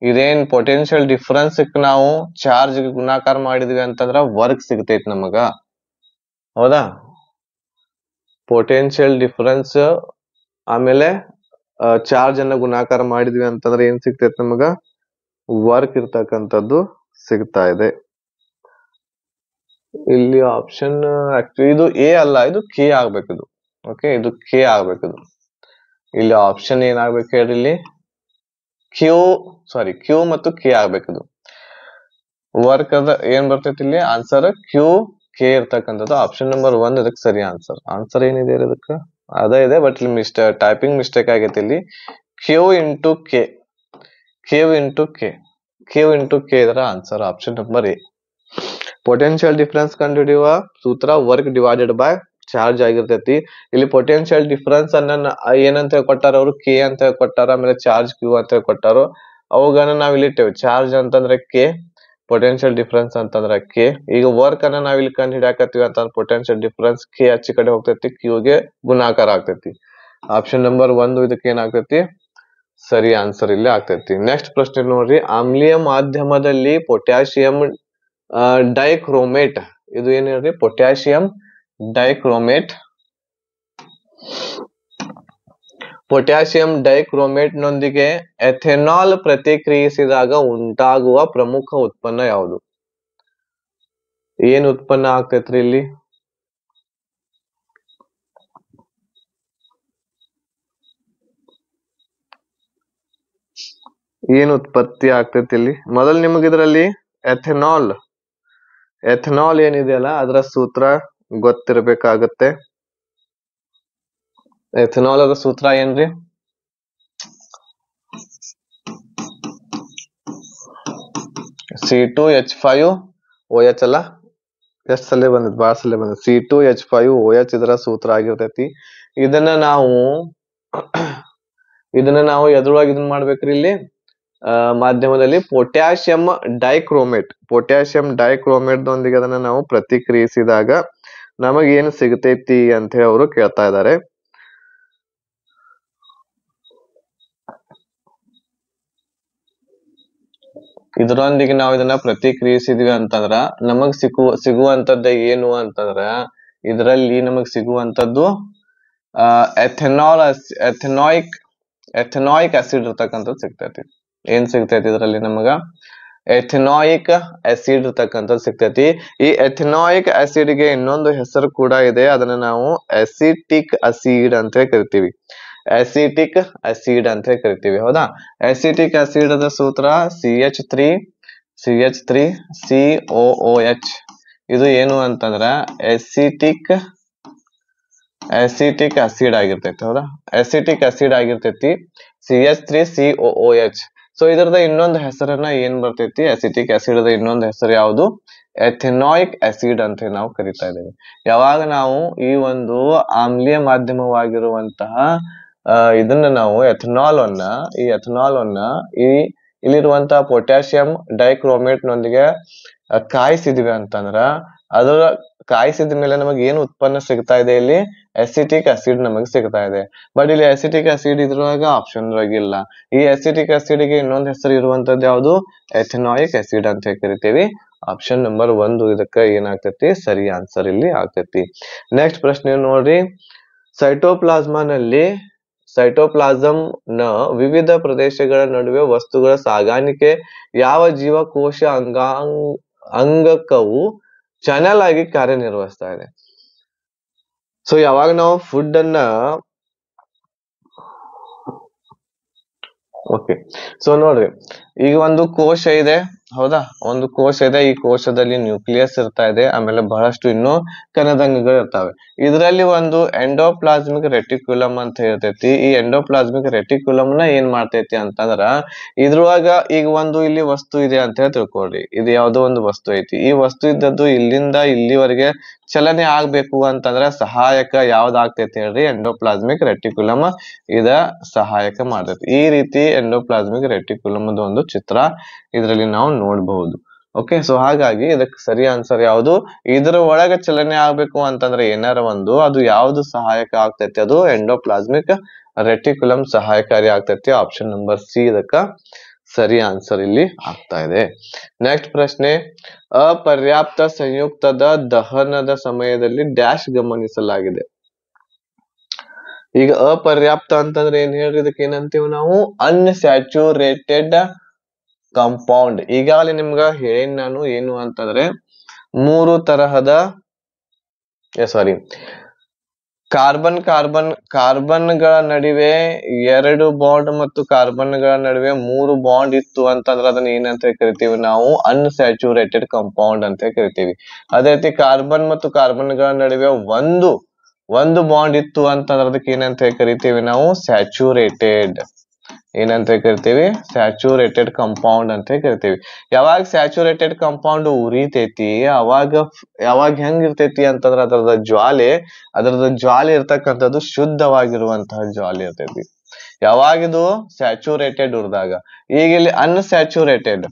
ಇದೇನ್ ಪೊಟೆನ್ಶಿಯಲ್ ಡಿಫರೆನ್ಸ್ ನಾವು ಚಾರ್ಜ್ ಗುಣಾಕಾರ ಮಾಡಿದ್ವಿ ಅಂತಂದ್ರ ವರ್ಕ್ ಸಿಗ್ತೈತಿ ನಮಗ, ಹೌದಾ. ಪೊಟೆನ್ಶಿಯಲ್ ಡಿಫರೆನ್ಸ್ ಆಮೇಲೆ ಚಾರ್ಜ್ ಅನ್ನ ಗುಣಾಕಾರ ಮಾಡಿದ್ವಿ ಅಂತಂದ್ರೆ ಏನ್ ಸಿಗ್ತೈತಿ ನಮಗ, ವರ್ಕ್ ಇರ್ತಕ್ಕಂಥದ್ದು ಸಿಗ್ತಾ ಇದೆ. ಇಲ್ಲಿ ಆಪ್ಷನ್ ಆಕ್ಚುಲಿ ಇದು ಎ ಅಲ್ಲ, ಇದು ಕೆ ಆಗ್ಬೇಕು ಇದು. ಓಕೆ, ಇದು ಕೆ ಆಗ್ಬೇಕು ಇದು. ಇಲ್ಲಿ ಆಪ್ಷನ್ ಏನಾಗ್ಬೇಕು ಹೇಳ್ರಿ, ಇಲ್ಲಿ ಕ್ಯೂ ಮತ್ತು ಕೆ ಆಗ್ಬೇಕು ಇದು. ವರ್ಕ್ ಅದ ಏನ್ ಬರ್ತೈತಿ ಇಲ್ಲಿ ಆನ್ಸರ್, ಕ್ಯೂ ಕೆ ಇರ್ತಕ್ಕಂಥದ್ದು ಆಪ್ಷನ್ ನಂಬರ್ 1 ಇದಕ್ಕೆ ಸರಿ ಆನ್ಸರ್. ಆನ್ಸರ್ ಏನಿದೆ ಇದಕ್ಕೆ ಅದೇ ಇದೆ, ಬಟ್ ಇಲ್ಲಿ ಟೈಪಿಂಗ್ ಮಿಸ್ಟೇಕ್ ಆಗೈತಿ. ಇಲ್ಲಿ ಕ್ಯೂ ಇಂಟು ಕೆ ಇದರ answer option number A. Potential difference ಕಂಡುಹಿಡಿಯುವ ಸೂತ್ರ ವರ್ಕ್ ಡಿವೈಡೆಡ್ ಬೈ ಚಾರ್ಜ್ ಆಗಿರ್ತೈತಿ. ಇಲ್ಲಿ ಪೊಟೆನ್ಶಿಯಲ್ ಡಿಫರೆನ್ಸ್ ಅನ್ನ ಏನಂತ ಕೊಟ್ಟಾರ ಅವರು, ಕೆ ಅಂತ ಕೊಟ್ಟಾರ. ಆಮೇಲೆ ಚಾರ್ಜ್ ಕ್ಯೂ ಅಂತ ಕೊಟ್ಟಾರು. ಅವುಗಳನ್ನ ನಾವ್ ಇಲ್ಲಿ ಇಟ್ಟೇವೆ. ಚಾರ್ಜ್ ಅಂತಂದ್ರೆ ಕೆ, ಪೊಟೆನ್ಶಿಯಲ್ ಡಿಫರೆನ್ಸ್ ಅಂತಂದ್ರೆ ಕೆ. ಈಗ ವರ್ಕ್ ಅನ್ನ ನಾವ್ ಇಲ್ಲಿ ಕಂಡು ಹಿಡಿಯಾಕತ್ತೀವಿ ಅಂತಂದ್ರೆ ಪೊಟೆನ್ಶಿಯಲ್ ಡಿಫರೆನ್ಸ್ ಕೆ ಆಚೆ ಕಡೆ ಹೋಗ್ತೈತಿ, ಕ್ಯೂಗೆ ಗುಣಾಕಾರ ಆಗ್ತೈತಿ. ಆಪ್ಷನ್ ನಂಬರ್ 1 ಇದಕ್ಕೆ ಏನಾಗ್ತೈತಿ ಸರಿ ಆನ್ಸರ್ ಇಲ್ಲಿ ಆಗ್ತೈತಿ. ನೆಕ್ಸ್ಟ್ ಪ್ರಶ್ನೆ ನೋಡ್ರಿ, ಆಮ್ಲೀಯ ಮಾಧ್ಯಮದಲ್ಲಿ ಪೊಟ್ಯಾಷಿಯಂ ಡೈಕ್ರೋಮೇಟ್, ಇದು ಏನ್ ಹೇಳ್ರಿ, ಪೊಟ್ಯಾಷಿಯಂ ಡೈಕ್ರೋಮೇಟ್. ಪೊಟ್ಯಾಷಿಯಂ ಡೈಕ್ರೋಮೇಟ್ ನೊಂದಿಗೆ ಎಥೆನಾಲ್ ಪ್ರತಿಕ್ರಿಯಿಸಿದಾಗ ಉಂಟಾಗುವ ಪ್ರಮುಖ ಉತ್ಪನ್ನ ಯಾವುದು? ಏನ್ ಉತ್ಪನ್ನ ಆಗ್ತೈತ್ರಿ ಇಲ್ಲಿ? ಏನು ಉತ್ಪತ್ತಿ ಆಗ್ತೈತಿ ಇಲ್ಲಿ ಮೊದಲು ನಿಮಗೆ ಇದರಲ್ಲಿ ಎಥೆನಾಲ್ ಎಥೆನಾಲ್ ಏನಿದೆಯಲ್ಲ ಅದರ ಸೂತ್ರ ಗೊತ್ತಿರಬೇಕಾಗತ್ತೆ. ಎಥೆನಾಲ್ ಅದರ ಸೂತ್ರ ಏನ್ರಿ? C2H5OH ಅಲ್ಲ, ಎಷ್ಟು ಸಲ ಬಂದದ್? ಬಾಳ ಸಲ ಬಂದದ್. C2H5OH ಇದರ ಸೂತ್ರ ಆಗಿರ್ತೈತಿ. ಇದನ್ನ ನಾವು ಎದ್ರೊಳಗೆ ಇದನ್ನ ಮಾಡ್ಬೇಕ್ರಿ ಇಲ್ಲಿ ಮಾಧ್ಯಮದಲ್ಲಿ ಪೊಟ್ಯಾಷಿಯಂ ಡೈಕ್ರೋಮೇಟ್ ದೊಂದಿಗೆ ಅದನ್ನ ನಾವು ಪ್ರತಿಕ್ರಿಯಿಸಿದಾಗ ನಮಗ್ ಏನು ಸಿಗತೈತಿ ಅಂತ ಹೇಳಿ ಅವರು ಕೇಳ್ತಾ ಇದ್ದಾರೆ. ಇದರೊಂದಿಗೆ ನಾವು ಇದನ್ನ ಪ್ರತಿಕ್ರಿಯಿಸಿದ್ವಿ ಅಂತಂದ್ರ ನಮಗ್ ಸಿಗುವಂತದ್ದ ಏನು ಅಂತಂದ್ರ ಇದರಲ್ಲಿ ನಮಗ್ ಸಿಗುವಂತದ್ದು ಎಥೆನಾಯಿಕ್ ಆಸಿಡ್ ಇರ್ತಕ್ಕಂಥದ್ದು ಸಿಗ್ತೈತಿ. ಏನ್ ಸಿಗ್ತೈತಿ ಇದರಲ್ಲಿ ನಮಗ? ಎಥೆನಾಯಿಕ್ ಆಸಿಡ್ ಇರ್ತಕ್ಕಂಥದ್ದು ಸಿಗ್ತೈತಿ. ಈ ಎಥೆನಾಯಿಕ್ ಆಸಿಡ್ ಗೆ ಇನ್ನೊಂದು ಹೆಸರು ಕೂಡ ಇದೆ, ಅದನ್ನ ನಾವು ಅಸಿಟಿಕ್ ಆಸಿಡ್ ಅಂತ ಕರಿತೀವಿ. ಅಸಿಟಿಕ್ ಆಸಿಡ್ ಅಂತ ಕರಿತೀವಿ, ಹೌದಾ? ಅಸಿಟಿಕ್ ಆಸಿಡ್ ದ ಸೂತ್ರ CH3COOH. ಇದು ಏನು ಅಂತಂದ್ರ ಅಸಿಟಿಕ್ ಆಸಿಡ್ ಆಗಿರ್ತೈತಿ, ಹೌದಾ? ಅಸಿಟಿಕ್ ಆಸಿಡ್ ಆಗಿರ್ತೈತಿ CH3COOH. ಸೊ ಇದರದ ಇನ್ನೊಂದು ಹೆಸರನ್ನ ಏನ್ ಬರ್ತೈತಿ? ಅಸಿಟಿಕ್ ಆಸಿಡ್ ದ ಇನ್ನೊಂದು ಹೆಸರು ಯಾವುದು? ಎಥೆನಾಯಿಕ್ ಆಸಿಡ್ ಅಂತ ನಾವು ಕರಿತಾ ಇದ್ದೇವೆ. ಯಾವಾಗ ನಾವು ಈ ಒಂದು ಆಮ್ಲೀಯ ಮಾಧ್ಯಮವಾಗಿರುವಂತಹ ಇದನ್ನ ನಾವು ಎಥೆನಾಲ್ ಅನ್ನ ಇಲ್ಲಿರುವಂತಹ ಪೊಟ್ಯಾಷಿಯಂ ಡೈಕ್ರೋಮೇಟ್ ನೊಂದಿಗೆ ಕಾಯಿಸಿದ್ವಿ ಅಂತಂದ್ರ ಅದರ ಕಾಯಿಸಿದ ಮೇಲೆ ನಮಗೆ ಏನು ಉತ್ಪನ್ನ ಸಿಗ್ತಾ ಇದೆ? ಇಲ್ಲಿ ಅಸಿಟಿಕ್ ಆಸಿಡ್ ನಮಗೆ ಸಿಗ್ತಾ ಇದೆ. ಬಟ್ ಇಲ್ಲಿ ಅಸಿಟಿಕ್ ಆಸಿಡ್ ಇದ್ರೊಳಗ ಆಪ್ಷನ್ ಇಲ್ಲ. ಈ ಅಸಿಟಿಕ್ ಆಸಿಡ್ ಗೆ ಇನ್ನೊಂದು ಹೆಸರು ಇರುವಂತದ್ದು ಯಾವುದು? ಎಥೆನಾಯಿಕ್ ಆಸಿಡ್ ಅಂತ ಕರಿತೀವಿ. ಆಪ್ಷನ್ ನಂಬರ್ 1 ಇದಕ್ಕ ಏನಾಗ್ತೈತಿ? ಸರಿ ಆನ್ಸರ್ ಇಲ್ಲಿ ಆಗ್ತೈತಿ. ನೆಕ್ಸ್ಟ್ ಪ್ರಶ್ನೆ ನೋಡ್ರಿ. ಸೈಟೋಪ್ಲಾಸಂ ನ ವಿವಿಧ ಪ್ರದೇಶಗಳ ನಡುವೆ ವಸ್ತುಗಳ ಸಾಗಾಣಿಕೆ ಯಾವ ಜೀವಕೋಶ ಅಂಗಕವು ಚಾನೆಲ್ ಆಗಿ ಕಾರ್ಯನಿರ್ವಹಿಸ್ತಾ ಇದೆ? ಸೊ ಯಾವಾಗ ನಾವು ಫುಡ್ ಅನ್ನ ಓಕೆ, ಸೊ ನೋಡ್ರಿ, ಈಗ ಒಂದು ಕೋಶ ಇದೆ, ಹೌದಾ? ಒಂದು ಕೋಶ ಇದೆ. ಈ ಕೋಶದಲ್ಲಿ ನ್ಯೂಕ್ಲಿಯಸ್ ಇರ್ತಾ ಇದೆ, ಆಮೇಲೆ ಬಹಳಷ್ಟು ಇನ್ನೂ ಕಣದಂಗಗಳು ಇರ್ತಾವೆ. ಇದರಲ್ಲಿ ಒಂದು ಎಂಡೋಪ್ಲಾಸ್ಮಿಕ್ ರೆಟಿಕ್ಯುಲಮ್ ಅಂತ ಇರ್ತೈತಿ. ಈ ಎಂಡೋಪ್ಲಾಸ್ಮಿಕ್ ರೆಟಿಕ್ಯುಲಮ್ ನ ಏನ್ ಮಾಡ್ತೈತಿ ಅಂತಂದ್ರ ಇದ್ರೊಳಗ ಈಗ ಒಂದು ಇಲ್ಲಿ ವಸ್ತು ಇದೆ ಅಂತ ಹೇಳಿ ತಿಳ್ಕೊಳ್ರಿ. ಇದು ಯಾವ್ದೋ ಒಂದು ವಸ್ತು ಐತಿ. ಈ ವಸ್ತು ಇದ್ದದ್ದು ಇಲ್ಲಿಂದ ಇಲ್ಲಿವರೆಗೆ ಚಲನೆ ಆಗ್ಬೇಕು ಅಂತಂದ್ರ ಸಹಾಯಕ ಯಾವ್ದಾಗ್ತೈತಿ ಹೇಳ್ರಿ? ಎಂಡೋಪ್ಲಾಸ್ಮಿಕ್ ರೆಟಿಕ್ಯುಲಮ್ ಇದ ಸಹಾಯಕ ಮಾಡ್ತೈತಿ. ಈ ರೀತಿ ಎಂಡೋಪ್ಲಾಸ್ಮಿಕ್ ರೆಟಿಕ್ಯುಲಮ್ ಒಂದು ಚಿತ್ರ ಇದರಲ್ಲಿ ನಾವು ನೋಡಬಹುದು. ಓಕೆ, ಸೊ ಹಾಗಾಗಿ ಇದಕ್ಕೆ ಸರಿ ಆನ್ಸರ್ ಯಾವುದು? ಇದರ ಒಳಗೆ ಚಲನೆ ಆಗ್ಬೇಕು ಅಂತಂದ್ರೆ ಏನಾರ ಒಂದು ಅದು ಯಾವ್ದು ಸಹಾಯಕ ಆಗ್ತೈತಿ? ಅದು ಎಂಡೋಪ್ಲಾಸ್ಮಿಕ್ ರೆಟಿಕ್ಯುಲಮ್ ಸಹಾಯಕಾರಿ ಆಗ್ತೈತಿ. ಆಪ್ಷನ್ ನಂಬರ್ ಸಿ ಇದಕ್ಕ ಸರಿ ಆನ್ಸರ್ ಇಲ್ಲಿ ಆಗ್ತಾ ಇದೆ. ನೆಕ್ಸ್ಟ್ ಪ್ರಶ್ನೆ. ಅಪರ್ಯಾಪ್ತ ಸಂಯುಕ್ತದ ದಹನದ ಸಮಯದಲ್ಲಿ ಡ್ಯಾಶ್ ಗಮನಿಸಲಾಗಿದೆ. ಈಗ ಅಪರ್ಯಾಪ್ತ ಅಂತಂದ್ರೆ ಏನ್ ಹೇಳ್ರಿ? ಇದಕ್ಕೆ ಏನಂತೀವಿ ನಾವು? Unsaturated compound. ಈಗಾಗಲೇ ನಿಮ್ಗ ಹೇಳೇನ್ ನಾನು ಏನು ಅಂತಂದ್ರೆ ಮೂರು ತರಹದ ಕಾರ್ಬನ್ ಗಳ ನಡುವೆ 2 ಬಾಂಡ್ ಮತ್ತು ಕಾರ್ಬನ್ ಗಳ ನಡುವೆ 3 ಬಾಂಡ್ ಇತ್ತು ಅಂತಂದ್ರೆ ಅದನ್ನ ಏನಂತ ಕರಿತೀವಿ ನಾವು? ಅನ್ಸ್ಯಾಚುರೇಟೆಡ್ ಕಾಂಪೌಂಡ್ ಅಂತ ಕರಿತೀವಿ. ಅದೇ ರೀತಿ ಕಾರ್ಬನ್ ಮತ್ತು ಕಾರ್ಬನ್ ಗಳ ನಡುವೆ ಒಂದು ಬಾಂಡ್ ಇತ್ತು ಅಂತಂದ್ರೆ ಅದಕ್ಕೆ ಏನಂತ ಕರಿತೀವಿ ನಾವು? ಸ್ಯಾಚುರೇಟೆಡ್ ಕಾಂಪೌಂಡ್ ಅಂತ ಕರಿತೀವಿ. ಯಾವಾಗ ಸ್ಯಾಚುರೇಟೆಡ್ ಕಾಂಪೌಂಡ್ ಉರಿತೈತಿ ಯಾವಾಗ ಹೆಂಗ್ ಇರ್ತೈತಿ ಅಂತಂದ್ರ ಅದರದ ಜ್ವಾಲೆ ಇರ್ತಕ್ಕಂಥದ್ದು ಶುದ್ಧವಾಗಿರುವಂತಹ ಜ್ವಾಲೆ ಇರ್ತೈತಿ. ಯಾವಾಗಿದು? ಸ್ಯಾಚುರೇಟೆಡ್ ಉರಿದಾಗ. ಈಗ ಇಲ್ಲಿ ಅನ್ಸ್ಯಾಚುರೇಟೆಡ್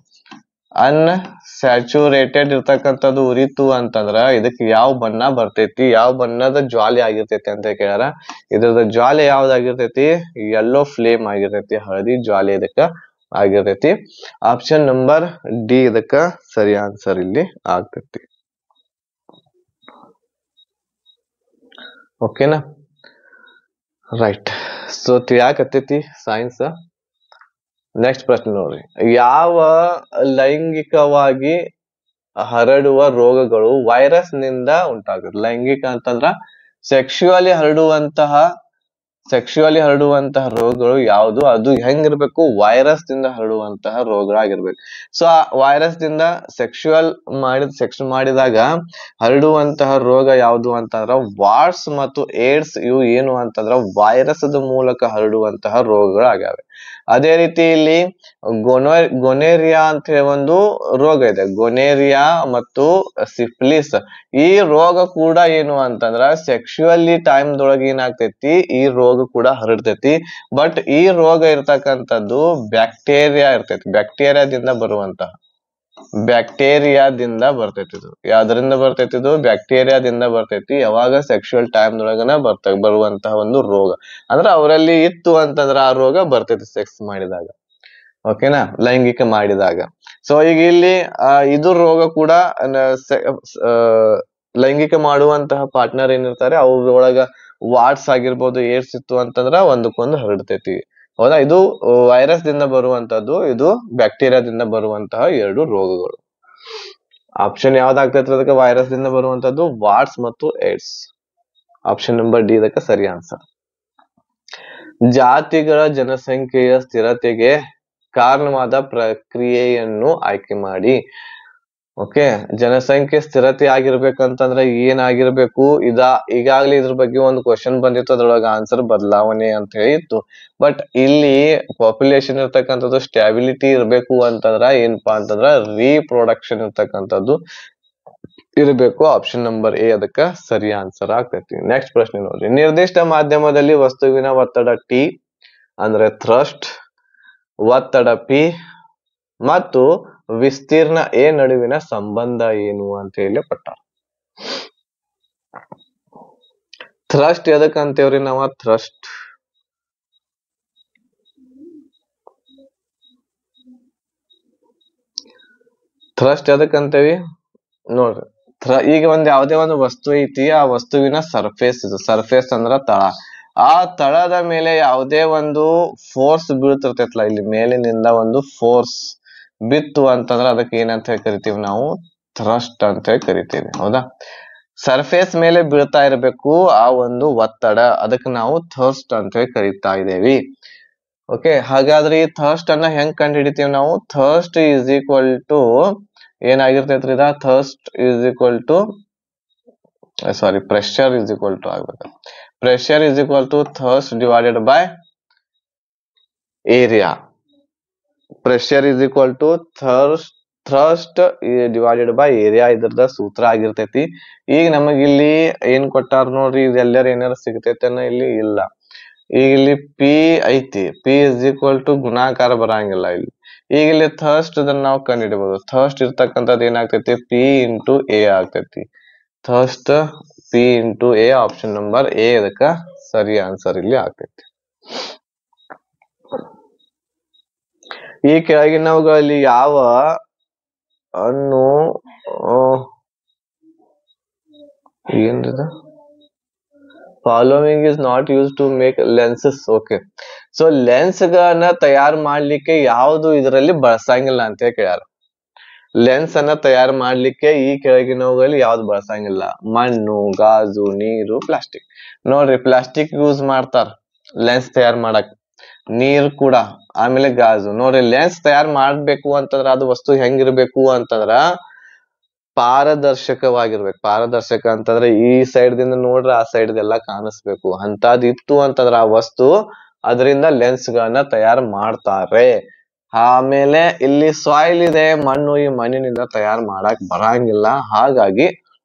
ಇರ್ತಕ್ಕಂಥದ್ದು ಉರಿತು ಅಂತಂದ್ರ ಇದಕ್ಕೆ ಯಾವ ಬಣ್ಣ ಬರ್ತೈತಿ? ಯಾವ ಬಣ್ಣದ ಜ್ವಾಲೆ ಆಗಿರ್ತೈತಿ ಅಂತ ಕೇಳ್ಯಾರ. ಇದ್ರದ ಜ್ವಾಲೆ ಯಾವ್ದಾಗಿರ್ತೈತಿ? ಯೆಲ್ಲೋ ಫ್ಲೇಮ್ ಆಗಿರ್ತೈತಿ, ಹಳದಿ ಜ್ವಾಲೆ ಇದಕ್ಕ ಆಗಿರ್ತೈತಿ. ಆಪ್ಷನ್ ನಂಬರ್ ಡಿ ಇದಕ್ಕ ಸರಿ ಆನ್ಸರ್ ಇಲ್ಲಿ ಆಗ್ತೈತಿ. ಓಕೆನಾ? ರೈಟ್. ಸೊ ತಿಳಿಯಾಕತ್ತೈತಿ ಸೈನ್ಸ್. ನೆಕ್ಸ್ಟ್ ಪ್ರಶ್ನೆ ನೋಡ್ರಿ. ಯಾವ ಲೈಂಗಿಕವಾಗಿ ಹರಡುವ ರೋಗಗಳು ವೈರಸ್ ನಿಂದ ಉಂಟಾಗುತ್ತೆ? ಲೈಂಗಿಕ ಅಂತಂದ್ರ ಸೆಕ್ಸುವಲಿ ಹರಡುವಂತಹ ಸೆಕ್ಷುವಲಿ ಹರಡುವಂತಹ ರೋಗಗಳು ಯಾವುದು, ಅದು ಹೆಂಗಿರ್ಬೇಕು, ವೈರಸ್ ದಿಂದ ಹರಡುವಂತಹ ರೋಗಗಳಾಗಿರ್ಬೇಕು. ಸೊ ಆ ವೈರಸ್ ದಿಂದ ಸೆಕ್ಸ್ ಮಾಡಿದಾಗ ಹರಡುವಂತಹ ರೋಗ ಯಾವುದು ಅಂತಂದ್ರ ವಾರ್ಸ್ ಮತ್ತು ಏಡ್ಸ್. ಇವು ಏನು ಅಂತಂದ್ರ ವೈರಸ್ ಮೂಲಕ ಹರಡುವಂತಹ ರೋಗಗಳಾಗ್ಯಾವೆ. ಅದೇ ರೀತಿ ಇಲ್ಲಿ ಗೊನೇರಿಯಾ ಅಂತ ಹೇಳಿ ಒಂದು ರೋಗ ಇದೆ. ಗೊನೇರಿಯಾ ಮತ್ತು ಸಿಫಿಲಿಸ್, ಈ ರೋಗ ಕೂಡ ಏನು ಅಂತಂದ್ರ ಸೆಕ್ಷುವಲಿ ಟೈಮ್ ದೊಳಗೆ ಏನಾಗ್ತೈತಿ, ಈ ರೋಗ ಕೂಡ ಹರಡ್ತೈತಿ. ಬಟ್ ಈ ರೋಗ ಇರ್ತಕ್ಕಂಥದ್ದು ಬ್ಯಾಕ್ಟೀರಿಯಾ ಇರ್ತೈತಿ, ಬ್ಯಾಕ್ಟೀರಿಯಾದಿಂದ ಬರ್ತೈತಿ. ಇದು ಯಾವ್ದರಿಂದ ಬರ್ತೈತಿ, ಇದು ಬ್ಯಾಕ್ಟೀರಿಯಾದಿಂದ ಬರ್ತೈತಿ. ಯಾವಾಗ ಸೆಕ್ಷುವಲ್ ಟೈಮ್ ದೊಳಗನ ಬರುವಂತಹ ಒಂದು ರೋಗ ಅಂದ್ರೆ ಅವರಲ್ಲಿ ಇತ್ತು ಅಂತಂದ್ರ ಆ ರೋಗ ಬರ್ತೈತಿ ಸೆಕ್ಸ್ ಮಾಡಿದಾಗ, ಓಕೆನಾ, ಲೈಂಗಿಕ ಮಾಡಿದಾಗ. ಸೊ ಈಗ ಇಲ್ಲಿ ಇದು ರೋಗ ಕೂಡ ಲೈಂಗಿಕ ಮಾಡುವಂತಹ ಪಾರ್ಟ್ನರ್ ಏನಿರ್ತಾರೆ ಅವ್ರೊಳಗ ವಾಟ್ಸ್ ಆಗಿರ್ಬೋದು, ಏಡ್ಸ್ ಇತ್ತು ಅಂತಂದ್ರ ಒಂದಕ್ಕೊಂದು ಹರಡ್ತೈತಿ. ಹೌದಾ, ಇದು ವೈರಸ್ ದಿಂದ ಬರುವಂತದ್ದು, ಇದು ಬ್ಯಾಕ್ಟೀರಿಯಾದಿಂದ ಬರುವಂತಹ ಎರಡು ರೋಗಗಳು. ಆಪ್ಷನ್ ಯಾವ್ದಾಗ್ತೈತಿ ಅದಕ್ಕೆ, ವೈರಸ್ ದಿಂದ ಬರುವಂತದ್ದು ವಾಟ್ಸ್ ಮತ್ತು ಏಡ್ಸ್. ಆಪ್ಷನ್ ನಂಬರ್ ಡಿ ಇದಕ್ಕೆ ಸರಿ ಆನ್ಸರ್. ಜಾತಿಗಳ ಜನಸಂಖ್ಯೆಯ ಸ್ಥಿರತೆಗೆ ಕಾರಣವಾದ ಪ್ರಕ್ರಿಯೆಯನ್ನು ಆಯ್ಕೆ ಮಾಡಿ. ಓಕೆ, ಜನಸಂಖ್ಯೆ ಸ್ಥಿರತೆ ಆಗಿರ್ಬೇಕಂತಂದ್ರೆ ಏನಾಗಿರ್ಬೇಕು, ಈಗಾಗ್ಲೇ ಇದ್ರ ಬಗ್ಗೆ ಒಂದು ಕ್ವಶನ್ ಬಂದಿತ್ತು, ಅದ್ರೊಳಗ ಆನ್ಸರ್ ಬದಲಾವಣೆ ಅಂತ ಹೇಳಿ ಇತ್ತು. ಬಟ್ ಇಲ್ಲಿ ಪಾಪ್ಯುಲೇಷನ್ ಇರ್ತಕ್ಕಂಥದ್ದು ಸ್ಟ್ಯಾಬಿಲಿಟಿ ಇರ್ಬೇಕು ಅಂತಂದ್ರ ಏನಪ್ಪಾ ಅಂತಂದ್ರ ರೀಪ್ರೊಡಕ್ಷನ್ ಇರ್ತಕ್ಕಂಥದ್ದು ಇರಬೇಕು. ಆಪ್ಷನ್ ನಂಬರ್ ಎ ಅದಕ್ಕ ಸರಿ ಆನ್ಸರ್ ಆಗ್ತೈತಿ. ನೆಕ್ಸ್ಟ್ ಪ್ರಶ್ನೆ ನೋಡ್ರಿ. ನಿರ್ದಿಷ್ಟ ಮಾಧ್ಯಮದಲ್ಲಿ ವಸ್ತುವಿನ ಒತ್ತಡ ಟಿ ಅಂದ್ರೆ ಥ್ರಸ್ಟ್, ಒತ್ತಡ ಪಿ ಮತ್ತು ವಿಸ್ತೀರ್ಣ ಎ ನಡುವಿನ ಸಂಬಂಧ ಏನು ಅಂತ ಹೇಳಿ ಕೊಟ್ಟಾರ. ಥ್ರಸ್ಟ್ ಎದಕ್ಕಂತೇವ್ರಿ ನಾವ, ಥ್ರಸ್ಟ್ ಎದಕ್ಕಂತೇವಿ ನೋಡ್ರಿ. ಈಗ ಯಾವ್ದೇ ಒಂದು ವಸ್ತು ಐತಿ, ಆ ವಸ್ತುವಿನ ಸರ್ಫೇಸ್ ಅಂದ್ರ ತಳ. ಆ ತಳದ ಮೇಲೆ ಯಾವುದೇ ಒಂದು ಫೋರ್ಸ್ ಬೀಳ್ತಿರ್ತೈತಲ್ಲ, ಇಲ್ಲಿ ಮೇಲಿನಿಂದ ಒಂದು ಫೋರ್ಸ್ ಬಿತ್ತು ಅಂತಂದ್ರ ಅದಕ್ಕೆ ಏನಂತ ಹೇಳಿ ಕರಿತೀವಿ ನಾವು, ಥ್ರಸ್ಟ್ ಅಂತ ಹೇಳಿ ಕರಿತೀವಿ. ಹೌದಾ, ಸರ್ಫೇಸ್ ಮೇಲೆ ಬೀಳ್ತಾ ಇರಬೇಕು ಆ ಒಂದು ಒತ್ತಡ, ಅದಕ್ಕೆ ನಾವು ಥರ್ಸ್ಟ್ ಅಂತ ಹೇಳಿ ಕರಿತಾ ಇದ್ದೇವಿ. ಓಕೆ, ಹಾಗಾದ್ರೆ ಈ ಥರ್ಸ್ಟ್ ಅನ್ನ ಹೆಂಗ್ ಕಂಡು ಹಿಡಿತೀವಿ ನಾವು, ಥರ್ಸ್ಟ್ ಈಸ್ ಈಕ್ವಲ್ ಟು ಏನಾಗಿರ್ತೈತ್ರಿ, thrust is equal to pressure is equal to ಆಗ್ಬೇಕು. Pressure is equal to thrust divided by area. Pressure is equal to thrust divided by area, ಇದ್ರದ ಸೂತ್ರ ಆಗಿರ್ತೈತಿ. ಈಗ ನಮಗಿಲ್ಲಿ ಏನ್ ಕೊಟ್ಟಾರ ನೋಡ್ರಿ, ಇದೆಲ್ಲರ ಏನಾರ ಸಿಗ್ತೈತೆ ಇಲ್ಲಿ ಇಲ್ಲ. ಈಗ ಇಲ್ಲಿ ಪಿ ಐತಿ, ಪಿ ಇಸ್ ಈಕ್ವಲ್ ಟು ಗುಣಾಕಾರ ಬರಂಗಿಲ್ಲ ಇಲ್ಲಿ. ಈಗ ಇಲ್ಲಿ ಥರ್ಸ್ಟ್ ಅದನ್ನ ನಾವು ಕಂಡು ಹಿಡಿಬಹುದು. ಥರ್ಸ್ಟ್ ಇರ್ತಕ್ಕಂಥದ್ದು ಏನಾಗ್ತೈತಿ, ಪಿ ಇಂಟು ಎ ಆಗ್ತೈತಿ. Thrust P into A, option number A ಇದಕ್ಕ ಸರಿ ಆನ್ಸರ್ ಇಲ್ಲಿ ಆಗ್ತೈತಿ. ಈ ಕೆಳಗಿನವುಗಳಲ್ಲಿ ಯಾವ ಅನ್ನು ಏನ್ರಿದ following is not use to make lenses. Okay, so lens ಗಳನ್ನ ತಯಾರು ಮಾಡ್ಲಿಕ್ಕೆ ಯಾವುದು ಇದರಲ್ಲಿ ಬಳಸಂಗಿಲ್ಲ ಅಂತ ಕೇಳ್ಯಾರ. ಲೆನ್ಸ್ ಅನ್ನ ತಯಾರು ಮಾಡ್ಲಿಕ್ಕೆ ಈ ಕೆಳಗಿನವುಗಳಲ್ಲಿ ಯಾವ್ದು ಬಳಸಂಗಿಲ್ಲ, ಮಣ್ಣು, ಗಾಜು, ನೀರು, ಪ್ಲಾಸ್ಟಿಕ್. ನೋಡ್ರಿ, ಪ್ಲಾಸ್ಟಿಕ್ ಯೂಸ್ ಮಾಡ್ತಾರ ಲೆನ್ಸ್ ತಯಾರು ಮಾಡಕ್, ನೀರು ಕೂಡ, ಆಮೇಲೆ ಗಾಜು. ನೋಡ್ರಿ, ಲೆನ್ಸ್ ತಯಾರು ಮಾಡ್ಬೇಕು ಅಂತಂದ್ರ ಅದು ವಸ್ತು ಹೆಂಗಿರ್ಬೇಕು ಅಂತಂದ್ರ ಪಾರದರ್ಶಕವಾಗಿರ್ಬೇಕು. ಪಾರದರ್ಶಕ ಅಂತಂದ್ರೆ ಈ ಸೈಡ್ ದಿಂದ ನೋಡ್ರಿ ಆ ಸೈಡ್ ಎಲ್ಲ ಕಾಣಿಸ್ಬೇಕು. ಅಂತದ್ ಇತ್ತು ಅಂತಂದ್ರ ಆ ವಸ್ತು, ಅದರಿಂದ ಲೆನ್ಸ್ ಗಳನ್ನ ತಯಾರು ಮಾಡ್ತಾರೆ. ಆಮೇಲೆ ಇಲ್ಲಿ ಸಾಯಿಲ್ ಇದೆ, ಮಣ್ಣು, ಈ ಮಣ್ಣಿನಿಂದ ತಯಾರು ಮಾಡಕ್ ಬರಂಗಿಲ್ಲ. ಹಾಗಾಗಿ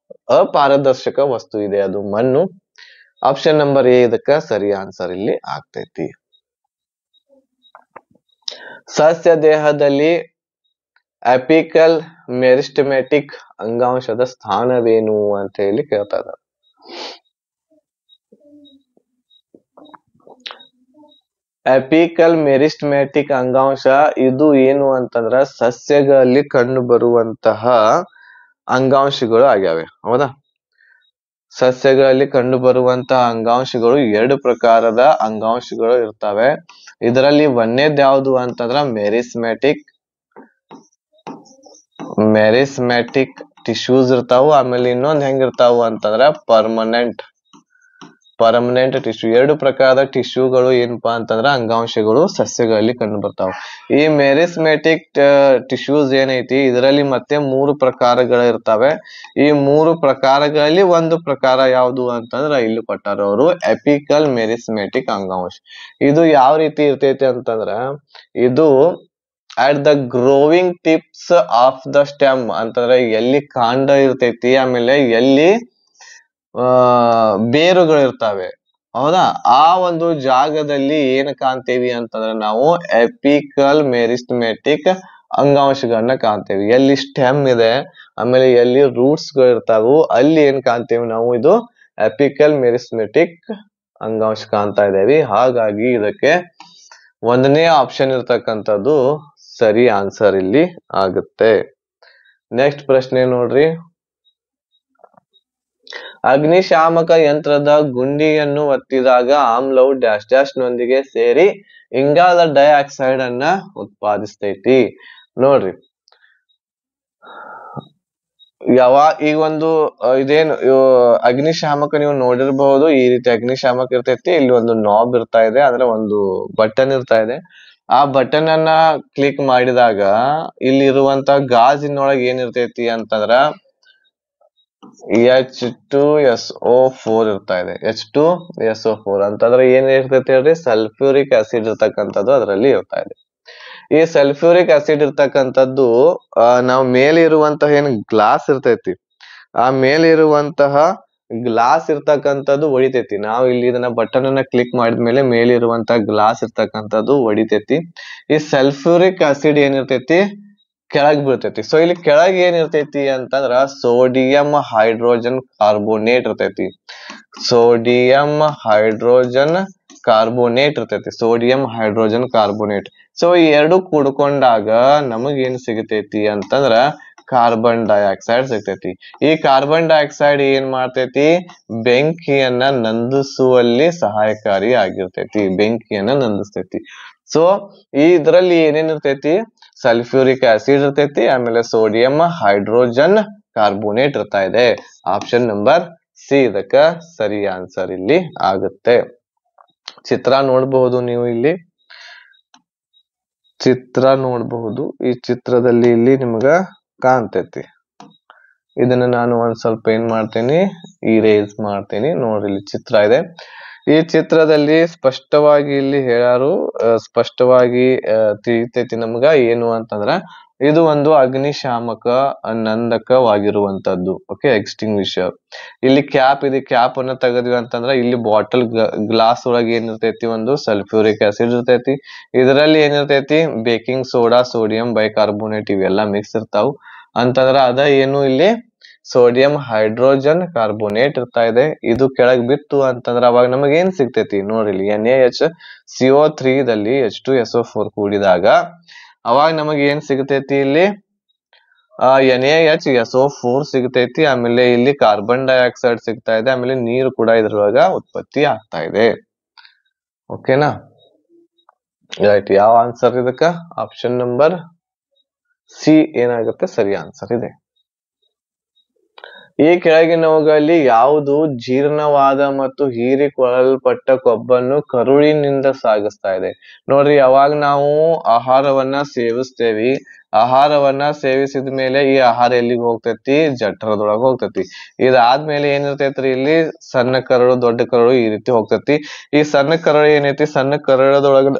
ಅಪಾರದರ್ಶಕ ವಸ್ತು ಇದೆ, ಅದು ಮಣ್ಣು. ಆಪ್ಷನ್ ನಂಬರ್ ಎ ಇದಕ್ಕ ಸರಿ ಆನ್ಸರ್ ಇಲ್ಲಿ ಆಗ್ತೈತಿ. ಸಸ್ಯ ದೇಹದಲ್ಲಿ ಅಪಿಕಲ್ ಮೆರಿಸ್ಟೆಮೆಟಿಕ್ ಅಂಗಾಂಶದ ಸ್ಥಾನವೇನು ಅಂತ ಹೇಳಿ ಕೇಳ್ತಾ ಇದ್ದಾರೆ. ಅಪಿಕಲ್ ಮೆರಿಸ್ಟೆಮೆಟಿಕ್ ಅಂಗಾಂಶ ಇದು ಏನು ಅಂತಂದ್ರ ಸಸ್ಯಗಳಲ್ಲಿ ಕಂಡು ಬರುವಂತಹ ಅಂಗಾಂಶಗಳು ಆಗ್ಯಾವೆ. ಹೌದಾ, ಸಸ್ಯಗಳಲ್ಲಿ ಕಂಡು ಬರುವಂತಹ ಅಂಗಾಂಶಗಳು 2 ಪ್ರಕಾರದ ಅಂಗಾಂಶಗಳು ಇರ್ತವೆ. ಇದರಲ್ಲಿ ಒಂದೇದ್ ಯಾವುದು ಅಂತಂದ್ರ ಮೆರಿಸ್ಮ್ಯಾಟಿಕ್ ಟಿಶ್ಯೂಸ್ ಇರ್ತಾವು. ಆಮೇಲೆ ಇನ್ನೊಂದ್ ಹೆಂಗಿರ್ತಾವು ಅಂತಂದ್ರ ಪರ್ಮನೆಂಟ್ ಪರ್ಮನೆಂಟ್ ಟಿಶ್ಯೂ. ಎರಡು ಪ್ರಕಾರದ ಟಿಶ್ಯೂಗಳು ಏನಪ್ಪಾ ಅಂತಂದ್ರ ಅಂಗಾಂಶಗಳು ಸಸ್ಯಗಳಲ್ಲಿ ಕಂಡು ಬರ್ತಾವ. ಈ ಮೆರಿಸ್ಮೆಟಿಕ್ ಟಿಶ್ಯೂಸ್ ಏನೈತಿ ಇದರಲ್ಲಿ ಮತ್ತೆ 3 ಪ್ರಕಾರಗಳು ಇರ್ತವೆ. ಈ 3 ಪ್ರಕಾರಗಳಲ್ಲಿ ಒಂದು ಪ್ರಕಾರ ಯಾವುದು ಅಂತಂದ್ರ ಇಲ್ಲಿ ಕೊಟ್ಟಾರ ಅವರು ಎಪಿಕಲ್ ಮೆರಿಸ್ಮೆಟಿಕ್ ಅಂಗಾಂಶ. ಇದು ಯಾವ ರೀತಿ ಇರ್ತೈತಿ ಅಂತಂದ್ರ ಇದು at the growing tips of the stem ಅಂತಂದ್ರೆ ಎಲ್ಲಿ ಕಾಂಡ ಇರ್ತೈತಿ ಆಮೇಲೆ ಎಲ್ಲಿ ಬೇರುಗಳು ಇರ್ತಾವೆ ಹೌದಾ, ಆ ಒಂದು ಜಾಗದಲ್ಲಿ ಏನ್ ಕಾಣ್ತೇವಿ ಅಂತಂದ್ರೆ ನಾವು ಎಪಿಕಲ್ ಮೆರಿಸ್ಮೆಟಿಕ್ ಅಂಗಾಂಶಗಳನ್ನ ಕಾಣ್ತೇವಿ. ಎಲ್ಲಿ ಸ್ಟೆಮ್ ಇದೆ ಆಮೇಲೆ ಎಲ್ಲಿ ರೂಟ್ಸ್ ಗಳು ಇರ್ತಾವು ಅಲ್ಲಿ ಏನ್ ಕಾಣ್ತೇವಿ ನಾವು ಇದು ಎಪಿಕಲ್ ಮೆರಿಸ್ಮೆಟಿಕ್ ಅಂಗಾಂಶ ಕಾಣ್ತಾ ಇದ್ದೇವೆ. ಹಾಗಾಗಿ ಇದಕ್ಕೆ 1ನೇ ಆಪ್ಷನ್ ಇರ್ತಕ್ಕಂಥದ್ದು ಸರಿ ಆನ್ಸರ್ ಇಲ್ಲಿ ಆಗುತ್ತೆ. ನೆಕ್ಸ್ಟ್ ಪ್ರಶ್ನೆ ನೋಡ್ರಿ, ಅಗ್ನಿಶಾಮಕ ಯಂತ್ರದ ಗುಂಡಿಯನ್ನು ಒತ್ತಿದಾಗ ಆಮ್ಲವು ಡ್ಯಾಶ್ ಡ್ಯಾಶ್ ನೊಂದಿಗೆ ಸೇರಿ ಇಂಗಾಲದ ಡೈಆಕ್ಸೈಡ್ ಅನ್ನ ಉತ್ಪಾದಿಸ್ತೈತಿ. ನೋಡ್ರಿ ಈ ಒಂದು ಇದೇನು ಅಗ್ನಿಶಾಮಕ ನೀವು ನೋಡಿರ್ಬಹುದು. ಈ ರೀತಿ ಅಗ್ನಿಶಾಮಕ ಇರ್ತೈತಿ, ಇಲ್ಲಿ ಒಂದು ನಾಬ್ ಇರ್ತಾ ಇದೆ, ಅಂದ್ರೆ ಒಂದು ಬಟನ್ ಇರ್ತಾ ಇದೆ. ಆ ಬಟನ್ ಅನ್ನ ಕ್ಲಿಕ್ ಮಾಡಿದಾಗ ಇಲ್ಲಿ ಇರುವಂತ ಗಾಜಿನೊಳಗೆ ಏನಿರ್ತೈತಿ ಅಂತಂದ್ರ H2SO4 ಇರ್ತಾ ಇದೆ. H2SO4 ಅಂತಂದ್ರೆ ಏನ್ ಇರ್ತೈತಿ ಹೇಳ್ರಿ, ಸಲ್ಫ್ಯೂರಿಕ್ ಆಸಿಡ್ ಇರ್ತಕ್ಕಂಥದ್ದು ಅದರಲ್ಲಿ ಇರ್ತಾ ಇದೆ. ಈ ಸಲ್ಫ್ಯೂರಿಕ್ ಆಸಿಡ್ ಇರ್ತಕ್ಕಂಥದ್ದು ನಾವು ಮೇಲೆ ಇರುವಂತಹ ಏನ್ ಗ್ಲಾಸ್ ಇರ್ತೈತಿ ಆ ಮೇಲೆ ಇರುವಂತಹ ಗ್ಲಾಸ್ ಇರ್ತಕ್ಕಂಥದ್ದು ಒಡಿತೈತಿ. ನಾವು ಇಲ್ಲಿ ಇದನ್ನ ಬಟನ್ ಅನ್ನ ಕ್ಲಿಕ್ ಮಾಡಿದ್ಮೇಲೆ ಮೇಲೆ ಇರುವಂತಹ ಗ್ಲಾಸ್ ಇರ್ತಕ್ಕಂಥದ್ದು ಒಡಿತೈತಿ. ಈ ಸಲ್ಫ್ಯೂರಿಕ್ ಆಸಿಡ್ ಏನಿರ್ತೈತಿ ಕೆಳಗ್ ಬೀಳ್ತೈತಿ. ಸೊ ಇಲ್ಲಿ ಕೆಳಗೆ ಏನಿರ್ತೈತಿ ಅಂತಂದ್ರ ಸೋಡಿಯಂ ಹೈಡ್ರೋಜನ್ ಕಾರ್ಬೋನೇಟ್ ಇರ್ತೈತಿ. ಸೋಡಿಯಂ ಹೈಡ್ರೋಜನ್ ಕಾರ್ಬೋನೇಟ್ ಇರ್ತೈತಿ. Sodium hydrogen carbonate. ಸೊ ಈ ಎರಡು ಕೂಡ್ಕೊಂಡಾಗ ನಮಗ್ ಏನ್ ಸಿಗತೈತಿ ಅಂತಂದ್ರ ಕಾರ್ಬನ್ ಡೈಆಕ್ಸೈಡ್ ಸಿಗ್ತೈತಿ. ಈ ಕಾರ್ಬನ್ ಡೈಆಕ್ಸೈಡ್ ಏನ್ ಮಾಡ್ತೈತಿ, ಬೆಂಕಿಯನ್ನ ನಂದಿಸುವಲ್ಲಿ ಸಹಾಯಕಾರಿ ಆಗಿರ್ತೈತಿ. ಬೆಂಕಿಯನ್ನ ನಂದಿಸ್ತೈತಿ. ಸೊ ಇದರಲ್ಲಿ ಏನೇನ್ ಇರ್ತೈತಿ, ಸಲ್ಫ್ಯೂರಿಕ್ ಆಸಿಡ್ ಇರ್ತೈತಿ, ಆಮೇಲೆ ಸೋಡಿಯಂ ಹೈಡ್ರೋಜನ್ ಕಾರ್ಬೋನೇಟ್ ಇರ್ತಾ ಇದೆ. ಆಪ್ಷನ್ ನಂಬರ್ ಸಿ ಇದಕ್ಕ ಸರಿ ಆನ್ಸರ್ ಇಲ್ಲಿ ಆಗುತ್ತೆ. ಚಿತ್ರ ನೋಡಬಹುದು, ನೀವು ಇಲ್ಲಿ ಚಿತ್ರ ನೋಡಬಹುದು. ಈ ಚಿತ್ರದಲ್ಲಿ ಇಲ್ಲಿ ನಿಮ್ಗ ಕಾಣ್ತೈತಿ. ಇದನ್ನ ನಾನು ಒಂದ್ ಸ್ವಲ್ಪ ಏನ್ ಮಾಡ್ತೀನಿ, ಇರೇಸ್ ಮಾಡ್ತೀನಿ. ನೋಡ್ರಿ ಇಲ್ಲಿ ಚಿತ್ರ ಇದೆ. ಈ ಚಿತ್ರದಲ್ಲಿ ಸ್ಪಷ್ಟವಾಗಿ ಇಲ್ಲಿ ಹೇಳಾರು, ಸ್ಪಷ್ಟವಾಗಿ ತಿಳಿತೈತಿ ನಮ್ಗ ಏನು ಅಂತಂದ್ರ ಇದು ಒಂದು ಅಗ್ನಿಶಾಮಕ ನಂದಕವಾಗಿರುವಂತದ್ದು. Okay, extinguisher. ಇಲ್ಲಿ ಕ್ಯಾಪ್ ಇದೆ. ಕ್ಯಾಪ್ ಅನ್ನ ತೆಗೆದ್ವಿ ಅಂತಂದ್ರ ಇಲ್ಲಿ ಬಾಟಲ್ ಗ್ಲಾಸ್ ಒಳಗೆ ಏನಿರ್ತೈತಿ, ಒಂದು ಸಲ್ಫ್ಯೂರಿಕ್ ಆಸಿಡ್ ಇರ್ತೈತಿ. ಇದರಲ್ಲಿ ಏನಿರ್ತೈತಿ, ಬೇಕಿಂಗ್ ಸೋಡಾ, ಸೋಡಿಯಂ ಬೈಕಾರ್ಬೋನೇಟ್ ಇವೆಲ್ಲ ಮಿಕ್ಸ್ ಇರ್ತಾವ ಅಂತಂದ್ರ ಅದ ಏನು ಇಲ್ಲಿ ಸೋಡಿಯಂ ಹೈಡ್ರೋಜನ್ ಕಾರ್ಬೋನೇಟ್ ಇರ್ತಾ ಇದೆ. ಇದು ಕೆಳಗ್ ಬಿತ್ತು ಅಂತಂದ್ರ ಅವಾಗ ನಮಗ್ ಏನ್ ಸಿಗ್ತೈತಿ ನೋಡ್ರಿ, ಇಲ್ಲಿ NaHCO3 ದಲ್ಲಿ H2SO4 ಕೂಡಿದಾಗ ಅವಾಗ ನಮಗ್ ಏನ್ ಸಿಗತೈತಿ, ಇಲ್ಲಿ NaHSO4 ಸಿಗತೈತಿ. ಆಮೇಲೆ ಇಲ್ಲಿ ಕಾರ್ಬನ್ ಡೈಆಕ್ಸೈಡ್ ಸಿಗ್ತಾ ಇದೆ. ಆಮೇಲೆ ನೀರು ಕೂಡ ಇದ್ರೊಳಗ ಉತ್ಪತ್ತಿ ಆಗ್ತಾ ಇದೆ. ಓಕೆನಾ, ರೈಟ್. ಯಾವ ಆನ್ಸರ್ ಇದಕ್ಕ? ಆಪ್ಷನ್ ನಂಬರ್ ಸಿ ಏನಾಗುತ್ತೆ ಸರಿ ಆನ್ಸರ್ ಇದೆ. ಈ ಕೆಳಗಿನವುಗಳಲ್ಲಿ ಯಾವುದು ಜೀರ್ಣವಾದ ಮತ್ತು ಹೀರಿಕೊಳ್ಳಲ್ಪಟ್ಟ ಕೊಬ್ಬನ್ನು ಕರುಳಿನಿಂದ ಸಾಗಿಸ್ತಾ ಇದೆ? ನೋಡ್ರಿ, ಯಾವಾಗ ನಾವು ಆಹಾರವನ್ನ ಸೇವಿಸ್ತೇವಿ, ಆಹಾರವನ್ನ ಸೇವಿಸಿದ ಮೇಲೆ ಈ ಆಹಾರ ಎಲ್ಲಿಗೆ ಹೋಗ್ತೈತಿ, ಜಠರದೊಳಗ ಹೋಗ್ತೈತಿ. ಇದಾದ್ಮೇಲೆ ಏನಿರ್ತೈತ್ರಿ, ಇಲ್ಲಿ ಸಣ್ಣ ಕರಳು, ದೊಡ್ಡ ಕರಳು ಈ ರೀತಿ ಹೋಗ್ತೈತಿ. ಈ ಸಣ್ಣ ಕರಳು ಏನೈತಿ, ಸಣ್ಣ ಕರಳದೊಳಗ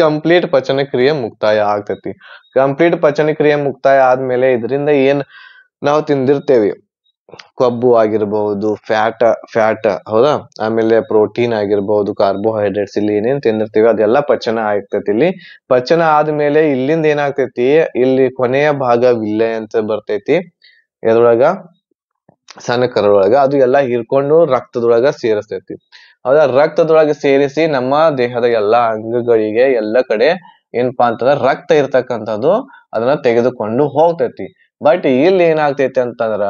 ಕಂಪ್ಲೀಟ್ ಪಚನ ಕ್ರಿಯೆ ಮುಕ್ತಾಯ ಆಗ್ತೈತಿ. ಕಂಪ್ಲೀಟ್ ಪಚನ ಕ್ರಿಯೆ ಮುಕ್ತಾಯ ಆದ್ಮೇಲೆ ಇದರಿಂದ ಏನ್ ನಾವು ತಿಂದಿರ್ತೇವಿ, ಕೊಬ್ಬು ಆಗಿರ್ಬಹುದು, ಫ್ಯಾಟ್ ಹೌದಾ, ಆಮೇಲೆ ಪ್ರೋಟೀನ್ ಆಗಿರ್ಬಹುದು, ಕಾರ್ಬೋಹೈಡ್ರೇಟ್ಸ್, ಇಲ್ಲಿ ಏನೇನ್ ತಿಂದಿರ್ತೀವಿ ಅದೆಲ್ಲ ಪಚನ ಆಗ್ತೈತಿ. ಇಲ್ಲಿ ಪಚನ ಆದ್ಮೇಲೆ ಇಲ್ಲಿಂದ ಏನಾಗ್ತೈತಿ, ಇಲ್ಲಿ ಕೊನೆಯ ಭಾಗ ವಿಲ್ಲೆ ಅಂತ ಬರ್ತೈತಿ. ಎದ್ರೊಳಗ ಸಣ್ಣ ಕರಳೊಳಗ ಅದು ಎಲ್ಲ ಹೀರ್ಕೊಂಡು ರಕ್ತದೊಳಗ ಸೇರಿಸ್ತೈತಿ. ಹೌದಾ, ರಕ್ತದೊಳಗೆ ಸೇರಿಸಿ ನಮ್ಮ ದೇಹದ ಎಲ್ಲಾ ಅಂಗಗಳಿಗೆ ಎಲ್ಲ ಕಡೆ ಏನಪ್ಪಾ ಅಂತಂದ್ರ ರಕ್ತ ಇರ್ತಕ್ಕಂಥದ್ದು ಅದನ್ನ ತೆಗೆದುಕೊಂಡು ಹೋಗ್ತೈತಿ. ಬಟ್ ಇಲ್ಲಿ ಏನಾಗ್ತೈತಿ ಅಂತಂದ್ರ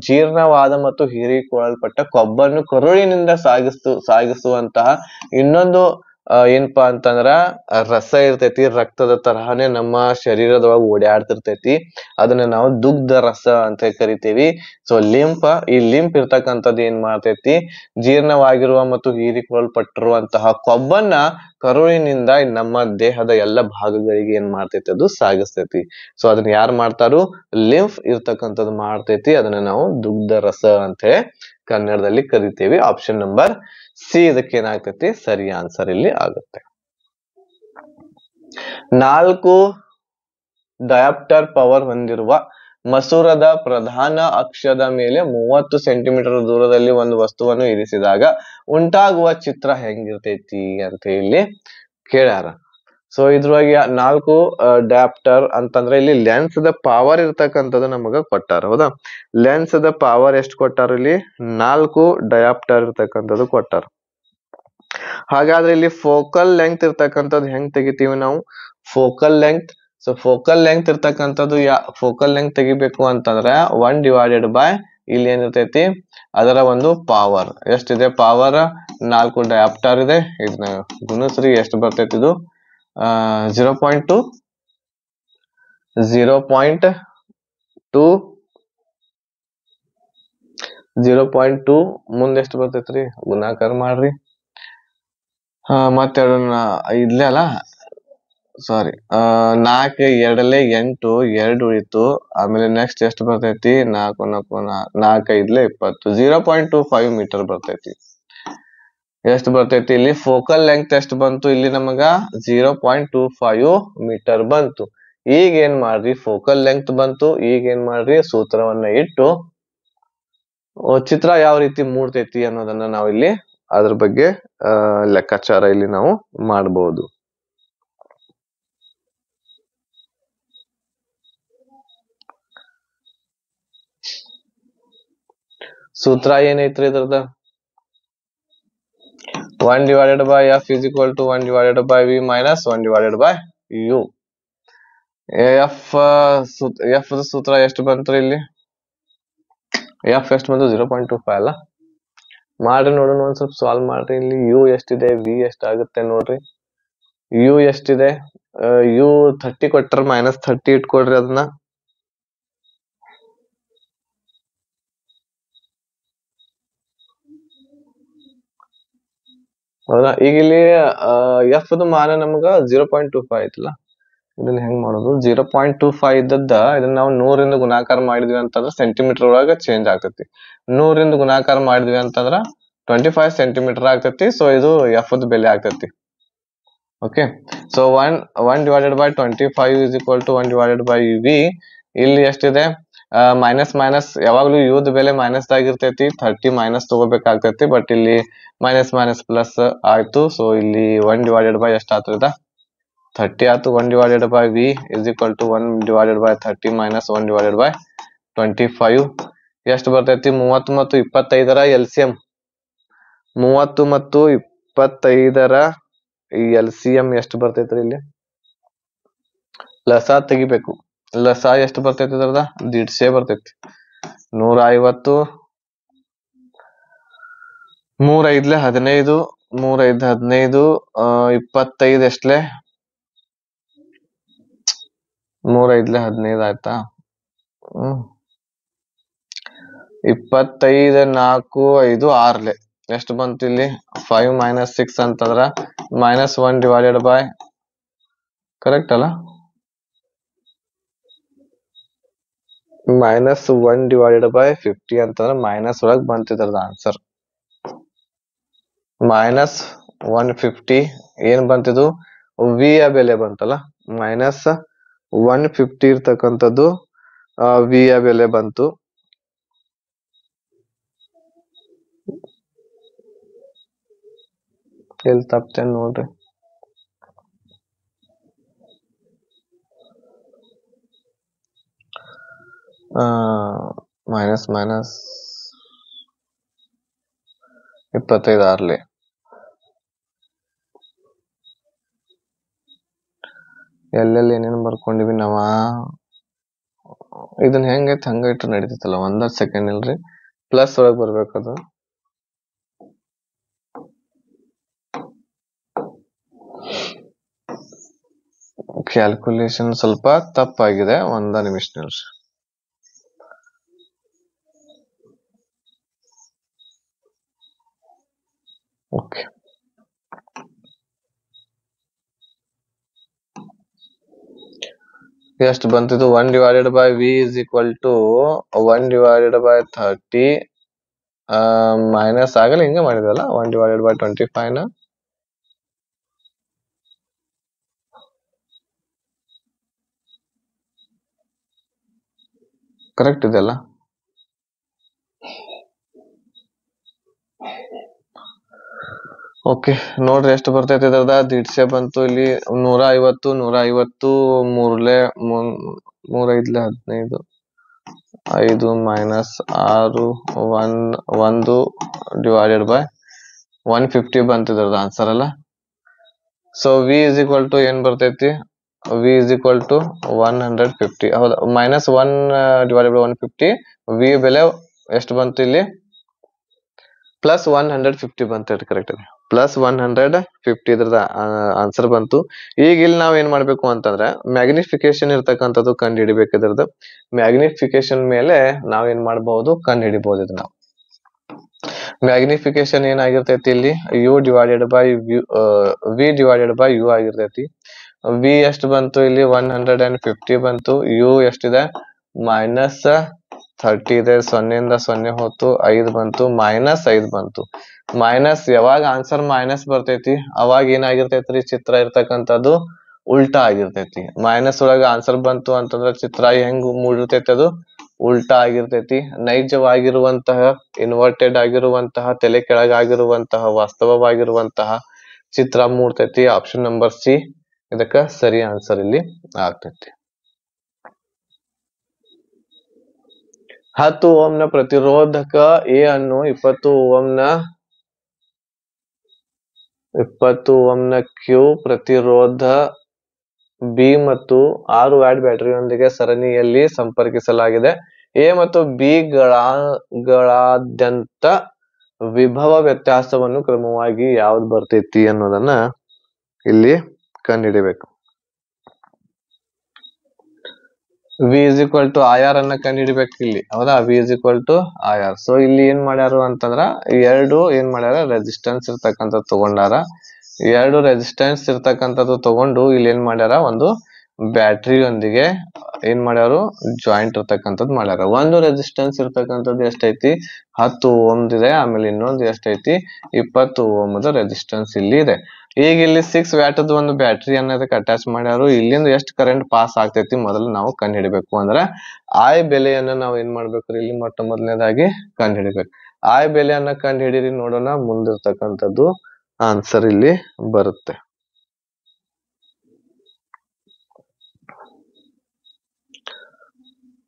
ಜೀರ್ಣವಾದ ಮತ್ತು ಹೀರಿಕೊಳ್ಳಲ್ಪಟ್ಟ ಕೊಬ್ಬನ್ನು ಕರುಳಿನಿಂದ ಸಾಗಿಸುವಂತಹ ಇನ್ನೊಂದು ಏನಪ್ಪಾ ಅಂತಂದ್ರ ರಸ ಇರ್ತೈತಿ, ರಕ್ತದ ತರಹನೇ ನಮ್ಮ ಶರೀರದೊಳಗ ಓಡಾಡ್ತಿರ್ತೈತಿ. ಅದನ್ನ ನಾವು ದುಗ್ಧ ರಸ ಅಂತ ಕರಿತೀವಿ. ಸೊ ಈ ಲಿಂಪ್ ಇರ್ತಕ್ಕಂಥದ್ದು ಏನ್ ಮಾಡ್ತೈತಿ, ಜೀರ್ಣವಾಗಿರುವ ಮತ್ತು ಹೀರಿಕೊಳ್ಳಲ್ಪಟ್ಟಿರುವಂತಹ ಕೊಬ್ಬನ್ನ ಕರುಳಿನಿಂದ ನಮ್ಮ ದೇಹದ ಎಲ್ಲ ಭಾಗಗಳಿಗೆ ಏನ್ ಮಾಡ್ತೈತಿ, ಅದು ಸಾಗಿಸ್ತೈತಿ. ಸೊ ಅದನ್ನ ಯಾರು ಮಾಡ್ತಾರು, ಲಿಂಫ್ ಇರ್ತಕ್ಕಂಥದ್ದು ಮಾಡ್ತೈತಿ. ಅದನ್ನ ನಾವು ದುಗ್ಧ ರಸ ಅಂತ ಹೇಳಿ ಕನ್ನಡದಲ್ಲಿ ಕರಿತೀವಿ. ಆಪ್ಷನ್ ನಂಬರ್ ಸಿ ಇದಕ್ಕೆ ಏನಾಗ್ತೈತಿ, ಸರಿ ಆನ್ಸರ್ ಇಲ್ಲಿ ಆಗುತ್ತೆ. 4 ಡಯಾಪ್ಟರ್ ಪವರ್ ಹೊಂದಿರುವ ಮಸೂರದ ಪ್ರಧಾನ ಅಕ್ಷದ ಮೇಲೆ 30 ಸೆಂಟಿಮೀಟರ್ ದೂರದಲ್ಲಿ ಒಂದು ವಸ್ತುವನ್ನು ಇರಿಸಿದಾಗ ಉಂಟಾಗುವ ಚಿತ್ರ ಹೆಂಗಿರ್ತೈತಿ ಅಂತ ಇಲ್ಲಿ ಕೇಳ್ಯಾರ. ಸೊ ಇದ್ರೊಳಗೆ 4 ಡಯಾಪ್ಟರ್ ಅಂತಂದ್ರೆ ಇಲ್ಲಿ ಲೆನ್ಸ್ ದ ಪವರ್ ಇರ್ತಕ್ಕಂಥದ್ದು ನಮಗ ಕೊಟ್ಟಾರ. ಹೌದಾ, ಲೆನ್ಸ್ ದ ಪವರ್ ಎಷ್ಟು ಕೊಟ್ಟಾರ, ಇಲ್ಲಿ 4 ಡಯಾಪ್ಟರ್ ಇರ್ತಕ್ಕಂಥದ್ದು ಕೊಟ್ಟಾರ. ಹಾಗಾದ್ರೆ ಇಲ್ಲಿ ಫೋಕಲ್ ಲೆಂತ್ ಇರ್ತಕ್ಕಂಥದ್ದು ಹೆಂಗ್ ತೆಗಿತೀವಿ ನಾವು, focal length. So focal length ಇರ್ತಕ್ಕಂಥದ್ದು ಫೋಕಲ್ ಲೆಂತ್ ತೆಗಿಬೇಕು ಅಂತಂದ್ರೆ 1/, ಇಲ್ಲಿ ಏನಿರ್ತೈತಿ ಅದರ ಒಂದು ಪವರ್ ಎಷ್ಟಿದೆ, ಪವರ್ 4 ಡಯಾಪ್ಟರ್ ಇದೆ. ಇದನ್ನ ಗುಣಿಸ್ರಿ, ಎಷ್ಟು ಬರ್ತೈತಿ ಇದು 0.2 ಮುಂದೆ ಎಷ್ಟು ಬರ್ತೈತ್ರಿ, ಗುಣಾಕಾರ ಮಾಡ್ರಿ. ಮತ್ತೆ ಇಲ್ಲೇ ಅಲ್ಲ, ಸಾರಿ 4 2 8 2 ಉಳಿತು. ಆಮೇಲೆ ನೆಕ್ಸ್ಟ್ ಎಷ್ಟು ಬರ್ತೈತಿ, 4 5 20 0.25 ಮೀಟರ್ ಬರ್ತೈತಿ. ಎಷ್ಟು ಬರ್ತೈತಿ ಇಲ್ಲಿ ಫೋಕಲ್ ಲೆಂತ್ ಎಷ್ಟು ಬಂತು, ಇಲ್ಲಿ ನಮಗ 0.25 ಮೀಟರ್ ಬಂತು. ಈಗ ಏನ್ ಮಾಡ್ರಿ, ಫೋಕಲ್ ಲೆಂತ್ ಬಂತು. ಈಗ ಏನ್ ಮಾಡ್ರಿ, ಸೂತ್ರವನ್ನ ಇಟ್ಟು ಚಿತ್ರ ಯಾವ ರೀತಿ ಮೂಡ್ತೈತಿ ಅನ್ನೋದನ್ನ ನಾವು ಇಲ್ಲಿ ಅದ್ರ ಬಗ್ಗೆ ಲೆಕ್ಕಾಚಾರ ಇಲ್ಲಿ ನಾವು ಮಾಡಬಹುದು. ಸೂತ್ರ ಏನೈತ್ರಿ ಇದ್ರದ, 1/f is equal to 1/v minus 1/u. F ಸೂತ್ರ ಎಷ್ಟು ಬಂತ್ರಿ ಇಲ್ಲಿ, ಎಫ್ ಎಷ್ಟು ಬಂತು 0.25 ಅಲ್ಲ. ಮಾಡ್ರಿ ನೋಡೋಣ, ಒಂದ್ ಸ್ವಲ್ಪ ಸಾಲ್ವ್ ಮಾಡ್ರಿ. ಇಲ್ಲಿ ಯು ಎಷ್ಟಿದೆ, ವಿ ಎಷ್ಟಾಗುತ್ತೆ ನೋಡ್ರಿ. ಯು ಎಷ್ಟಿದೆ, ಯು 30 ಕೊಟ್ರ -30 ಇಟ್ಕೊಡ್ರಿ ಅದನ್ನ. ಹೌದಾ, ಈಗ ಇಲ್ಲಿ ಎಫ್ ಮಾನ ನಮ್ಗ 0.25 ಐತಲ್ಲ. ಇದನ್ನ ಹೆಂಗ್ ಮಾಡೋದು, 0.25 ಇದ್ದದ್ದ ಇದನ್ನ ನಾವು 100ರಿಂದ ಗುಣಾಕಾರ ಮಾಡಿದ್ವಿ ಅಂತಂದ್ರೆ ಸೆಂಟಿಮೀಟರ್ ಒಳಗ ಚೇಂಜ್ ಆಗ್ತೈತಿ. 100ರಿಂದ ಗುಣಾಕಾರ ಮಾಡಿದ್ವಿ ಅಂತಂದ್ರ 25 ಸೆಂಟಿಮೀಟರ್ ಆಗ್ತೈತಿ. ಸೊ ಇದು ಎಫ್ ಬೆಲೆ ಆಗ್ತೈತಿ. Okay, so 1/25 is equal to 1/v. ಇಲ್ಲಿ ಎಷ್ಟಿದೆ, ಮೈನಸ್ ಯಾವಾಗ್ಲೂ ಯುದ್ ಬೆಲೆ ಮೈನಸ್ ಆಗಿರ್ತೈತಿ. 30 ಮೈನಸ್ ತಗೋಬೇಕಾಗ್ತೈತಿ. ಬಟ್ ಇಲ್ಲಿ ಮೈನಸ್ ಪ್ಲಸ್ ಆಯ್ತು. ಸೊ ಇಲ್ಲಿ 1/, ಎಷ್ಟು ಆತ್ರದ 30 ಆಯ್ತು. 1/v is equal to 1/30 minus 1/25 ಎಷ್ಟು ಬರ್ತೈತಿ, 30 ಮತ್ತು 25ರ LCM. 30 ಮತ್ತು 25ರ LCM ಎಷ್ಟು ಬರ್ತೈತ್ರಿ, ಇಲ್ಲಿ ಲಸ ತೆಗಿಬೇಕು. ಲಸ ಎಷ್ಟು ಬರ್ತೈತಿ ಅದ್ರದ 150 ಬರ್ತೈತಿ. 150 3 5 15 3 5 15 25 ಎಷ್ಟಲೆ 3 5 15 ಆಯ್ತಾ. 25 4 5 6 ಎಷ್ಟು ಬಂತು ಇಲ್ಲಿ 5 - 6 ಅಂತಂದ್ರ -1/, ಕರೆಕ್ಟ್ ಅಲ್ಲ, -1/50 ಅಂತಂದ್ರೆ ಮೈನಸ್ ಒಳಗ್ ಬಂತಿದ್ರದ ಆನ್ಸರ್. -150 ಏನ್ ಬಂತಿದ್ದು, ವಿ ಯ ಬೆಲೆ ಬಂತಲ್ಲ. -150 ಇರ್ತಕ್ಕಂಥದ್ದು ವಿ ಯ ಬೆಲೆ ಬಂತು. ಎಲ್ಲಿ ತಪ್ತೇನೆ ನೋಡ್ರಿ. ಮೈನಸ್ 25 6 ಎಲ್ಲೆಲ್ಲಿ ಏನೇನು ಬರ್ಕೊಂಡಿವಿ ನಾವ. ಇದನ್ನ ಹೆಂಗೈತಿ ಹಂಗ ಇಟ್ಟು ನಡೀತೈತಲ್ಲ. 1 ಸೆಕೆಂಡ್ ಇಲ್ರಿ, ಪ್ಲಸ್ ಒಳಗ್ ಬರ್ಬೇಕದು. ಕ್ಯಾಲ್ಕುಲೇಷನ್ ಸ್ವಲ್ಪ ತಪ್ಪಾಗಿದೆ, ಒಂದ ನಿಮಿಷ ನಿಲ್ಸಿ. ಓಕೆ, ಎಷ್ಟು ಬಂತಿದ್ದು? 1/v is equal to 1/30 minus ಆಗಲ್ಲ, ಹಿಂಗೆ ಮಾಡಿದಲ್ಲ 1/25 ನ ಕರೆಕ್ಟ್ ಇದೆಲ್ಲ. ಓಕೆ, ನೋಡ್ರಿ ಎಷ್ಟು ಬರ್ತೈತಿ ಇದ್ರದ. ದೀಡ್ಸೆ ಬಂತು ಇಲ್ಲಿ. 150 ಮೂರ್ಲೆ 3 5 5 ಮೈನಸ್ 6 1 ಡಿವೈಡೆಡ್ ಬೈ 150 ಬಂತಿದ್ರದ ಆನ್ಸರ್ ಅಲ್ಲ. So V is equal to ಏನ್ ಬರ್ತೈತಿ? V is equal to 150. ಹೌದಾ, -1 ಡಿವೈಡೆಡ್ ಬೈ 150. ವಿ ಬೆಲೆ ಎಷ್ಟು ಬಂತು ಇಲ್ಲಿ? ಪ್ಲಸ್ 150 ಬಂತೈತಿ. ಕರೆಕ್ಟ್ ಇದೆ, ಪ್ಲಸ್ 150 ಇದ್ರದ ಆನ್ಸರ್ ಬಂತು. ಈಗ ಇಲ್ಲಿ ನಾವ್ ಏನ್ ಮಾಡ್ಬೇಕು ಅಂತಂದ್ರೆ ಮ್ಯಾಗ್ನಿಫಿಕೇಶನ್ ಇರ್ತಕ್ಕಂಥದ್ದು ಕಂಡು ಹಿಡಿಬೇಕು. ಇದ್ರದ್ದು ಮ್ಯಾಗ್ನಿಫಿಕೇಶನ್ ಮೇಲೆ ನಾವ್ ಏನ್ ಮಾಡಬಹುದು, ಕಂಡು ಹಿಡಿಬಹುದು. ಇದು ನಾವು ಮ್ಯಾಗ್ನಿಫಿಕೇಶನ್ ಏನಾಗಿರ್ತೈತಿ ಇಲ್ಲಿ? U divided by V divided by U ಆಗಿರ್ತೈತಿ. ವಿ ಎಷ್ಟು ಬಂತು ಇಲ್ಲಿ? 150 ಬಂತು. ಯು ಎಷ್ಟಿದೆ? -30 ಇದೆ. 0 0 ಹೋತು, 5 ಬಂತು, -5 ಬಂತು. ಮೈನಸ್ ಯಾವಾಗ ಆನ್ಸರ್ ಮೈನಸ್ ಬರ್ತೈತಿ ಅವಾಗ ಏನಾಗಿರ್ತೈತ್ರಿ? ಚಿತ್ರ ಇರ್ತಕ್ಕಂಥದ್ದು ಉಲ್ಟಾ ಆಗಿರ್ತೈತಿ. ಮೈನಸ್ ಒಳಗ ಆನ್ಸರ್ ಬಂತು ಅಂತಂದ್ರೆ ಚಿತ್ರ ಹೆಂಗ್ ಮೂಡಿರ್ತೈತಿ? ಅದು ಉಲ್ಟಾ ಆಗಿರ್ತೈತಿ. ನೈಜವಾಗಿರುವಂತಹ, ಇನ್ವರ್ಟೆಡ್ ಆಗಿರುವಂತಹ, ತಲೆ ಕೆಳಗಾಗಿರುವಂತಹ, ವಾಸ್ತವವಾಗಿರುವಂತಹ ಚಿತ್ರ ಮೂಡ್ತೈತಿ. ಆಪ್ಷನ್ ನಂಬರ್ ಸಿ ಇದಕ್ಕ ಸರಿ ಆನ್ಸರ್ ಇಲ್ಲಿ ಆಗ್ತೈತಿ. 10 ಓಂನ ಪ್ರತಿರೋಧಕ ಎ ಅನ್ನು 20 ಓಂನ ಕ್ಯೂ ಪ್ರತಿರೋಧ ಬಿ ಮತ್ತು 6 ವ್ಯಾಟ್ ಬ್ಯಾಟರಿಯೊಂದಿಗೆ ಸರಣಿಯಲ್ಲಿ ಸಂಪರ್ಕಿಸಲಾಗಿದೆ. ಎ ಮತ್ತು ಬಿ ಗಳಾದ್ಯಂತ ವಿಭವ ವ್ಯತ್ಯಾಸವನ್ನು ಕ್ರಮವಾಗಿ ಯಾವ್ದು ಬರ್ತೈತಿ ಅನ್ನೋದನ್ನ ಇಲ್ಲಿ ಕಂಡುಹಿಡಿಬೇಕು. V is equal to IR ಅನ್ನ ಕಂಡುಹಿಡಿಬೇಕು ಇಲ್ಲಿ. ಹೌದಾ, V is equal to IR. So ಇಲ್ಲಿ ಏನ್ ಮಾಡ್ಯಾರು ಅಂತಂದ್ರ ಎರಡು ಏನ್ ಮಾಡ್ಯಾರ? ರೆಸಿಸ್ಟೆನ್ಸ್ ಇರ್ತಕ್ಕಂಥದ್ದು ತಗೊಂಡಾರ. 2 ರೆಸಿಸ್ಟೆನ್ಸ್ ಇರ್ತಕ್ಕಂಥದ್ದು ತಗೊಂಡು ಇಲ್ಲಿ ಏನ್ ಮಾಡ್ಯಾರ? ಒಂದು ಬ್ಯಾಟ್ರಿಯೊಂದಿಗೆ ಏನ್ ಮಾಡ್ಯಾರು? ಜಾಯಿಂಟ್ ಇರ್ತಕ್ಕಂಥದ್ದು ಮಾಡ್ಯಾರ. ಒಂದು ರೆಸಿಸ್ಟೆನ್ಸ್ ಇರ್ತಕ್ಕಂಥದ್ದು ಎಷ್ಟೈತಿ? 10 ಓಮ್ಸ್ ಇದೆ. ಆಮೇಲೆ ಇನ್ನೊಂದು ಎಷ್ಟೈತಿ? 20 ಓಮ್ದ ರೆಸಿಸ್ಟೆನ್ಸ್ ಇಲ್ಲಿ ಇದೆ. ಈಗ ಇಲ್ಲಿ 6 ವ್ಯಾಟ್ ಒಂದು ಬ್ಯಾಟ್ರಿ ಅನ್ನೋದಕ್ಕೆ ಅಟ್ಯಾಚ್ ಮಾಡ್ಯಾರು. ಇಲ್ಲಿಂದ ಎಷ್ಟು ಕರೆಂಟ್ ಪಾಸ್ ಆಗ್ತೈತಿ ಮೊದಲು ನಾವು ಕಂಡು ಹಿಡಿಬೇಕು. ಅಂದ್ರೆ ಐ ಬೆಲೆಯನ್ನ ನಾವು ಏನ್ ಮಾಡ್ಬೇಕು? ಇಲ್ಲಿ ಮೊಟ್ಟ ಮೊದಲನೇದಾಗಿ ಕಂಡು ಹಿಡಿಬೇಕು. ಐ ಬೆಲೆಯನ್ನ ಕಂಡು ಹಿಡೀರಿ, ನೋಡೋಣ ಮುಂದಿರ್ತಕ್ಕಂಥದ್ದು ಆನ್ಸರ್ ಇಲ್ಲಿ ಬರುತ್ತೆ.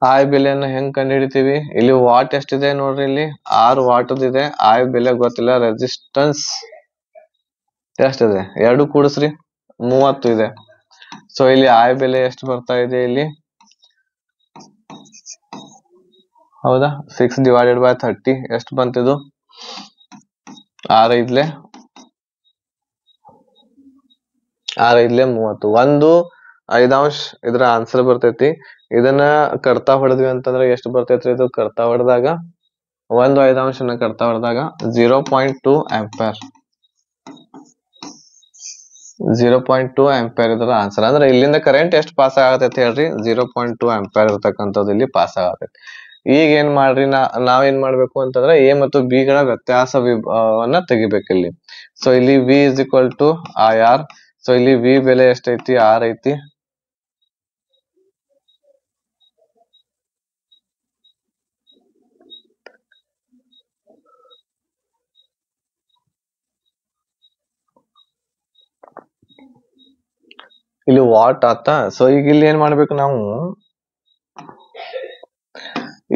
ಐ ಬೆಲೆಯನ್ನ ಹೆಂಗ್ ಕಂಡು ಹಿಡಿತೀವಿ? ಇಲ್ಲಿ ವಾಟ್ ಎಷ್ಟಿದೆ ನೋಡ್ರಿ, ಇಲ್ಲಿ 6 ವಾಟ್ ಇದೆ. ಐ ಬೆಲೆ ಗೊತ್ತಿಲ್ಲ. ರೆಸಿಸ್ಟೆನ್ಸ್ ಎಷ್ಟಿದೆ? 2 ಕೂಡಿಸ್ರಿ, 30 ಇದೆ. ಸೊ ಇಲ್ಲಿ ಐ ಬೆಲೆ ಎಷ್ಟು ಬರ್ತಾ ಇದೆ ಇಲ್ಲಿ? ಹೌದಾ, 6 ಡಿವೈಡೆಡ್ ಬೈ 30 ಎಷ್ಟು ಬಂತಿದ್ದು? 6 5 30. 1/5 ಇದ್ರ ಆನ್ಸರ್ ಬರ್ತೈತಿ. ಇದನ್ನ ಕರ್ತಾ ಹೊಡೆದ್ವಿ ಅಂತಂದ್ರೆ ಎಷ್ಟು ಬರ್ತೈತ್ರಿ? ಇದು ಕರ್ತಾ ಹೊಡೆದಾಗ 1/5 ಕರ್ತಾ ಹೊಡೆದಾಗ 0.2 ಆಂಪೇರ್. 0.2 ಆಂಪೇರ್ ಇದರ ಆನ್ಸರ್. ಅಂದ್ರೆ ಇಲ್ಲಿಂದ ಕರೆಂಟ್ ಎಷ್ಟು ಪಾಸ್ ಆಗತೈತಿ ಹೇಳ್ರಿ? 0.2 ಆಂಪೇರ್ ಇರ್ತಕ್ಕಂಥದ್ದು ಇಲ್ಲಿ ಪಾಸ್ ಆಗತೈತಿ. ಈಗ ಏನ್ ಮಾಡ್ರಿ? ನಾವೇನ್ ಮಾಡ್ಬೇಕು ಅಂತಂದ್ರೆ ಎ ಮತ್ತು ಬಿ ಗಳ ವ್ಯತ್ಯಾಸವನ್ನ ತೆಗಿಬೇಕು ಇಲ್ಲಿ. ಸೊ ಇಲ್ಲಿ V is equal to IR. So ಇಲ್ಲಿ ವಿ ಬೆಲೆ ಎಷ್ಟೈತಿ? 6 ಐತಿ. ಇಲ್ಲಿ ವಾಟ್ ಆತ. ಸೊ ಈಗ ಇಲ್ಲಿ ಏನ್ ಮಾಡ್ಬೇಕು ನಾವು?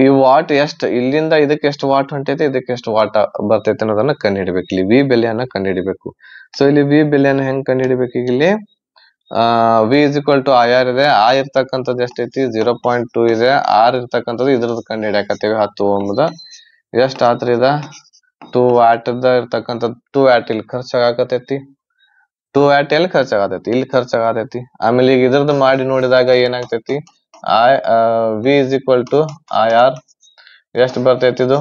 ಈ ವಾಟ್ ಎಷ್ಟು ಇಲ್ಲಿಂದ ಇದಕ್ಕೆ ಎಷ್ಟು ವಾಟ್ ಹೊಂಟೈತಿ, ಇದಕ್ಕೆ ಎಷ್ಟು ವಾಟ್ ಬರ್ತೈತಿ ಅನ್ನೋದನ್ನ ಕಂಡು ಹಿಡಿಬೇಕು. ಇಲ್ಲಿ ವಿ ಬೆಲೆಯನ್ನ ಕಂಡು ಹಿಡಿಬೇಕು. ಸೊ ಇಲ್ಲಿ ವಿ ಬೆಲೆಯನ್ನ ಹೆಂಗ್ ಕಂಡು ಹಿಡಿಬೇಕು? ಈಗ ಇಲ್ಲಿ V is equal to IR ಇದೆ. ಐ ಇರ್ತಕ್ಕಂಥದ್ದು ಎಷ್ಟೈತಿ? 0.2 ಇದೆ. ಆರ್ ಇರ್ತಕ್ಕಂಥದ್ದು ಇದ್ರದ್ದು ಕಂಡು ಹಿಡಿಯಾಕತ್ತೀವಿ. 10 ಓಮ್ದ ಎಷ್ಟ್ ಆತ್ರಿ? ಇದ 2 ವ್ಯಾಟ್ ಇರ್ತಕ್ಕಂಥದ್ದು 2 ವ್ಯಾಟ್ ಇಲ್ಲಿ ಖರ್ಚಾಗತೈತಿ. 2 ವ್ಯಾಟ್ ಎಲ್ಲಿ ಖರ್ಚಾಗತೈತಿ, ಇಲ್ಲಿ ಖರ್ಚಾಗತೈತಿ. ಆಮೇಲೆ ಈಗ ಇದ್ರದ್ದು ಮಾಡಿ ನೋಡಿದಾಗ ಏನಾಗ್ತೈತಿ, I V is equal to I R ಎಷ್ಟು ಬರ್ತೈತಿ, ಇದು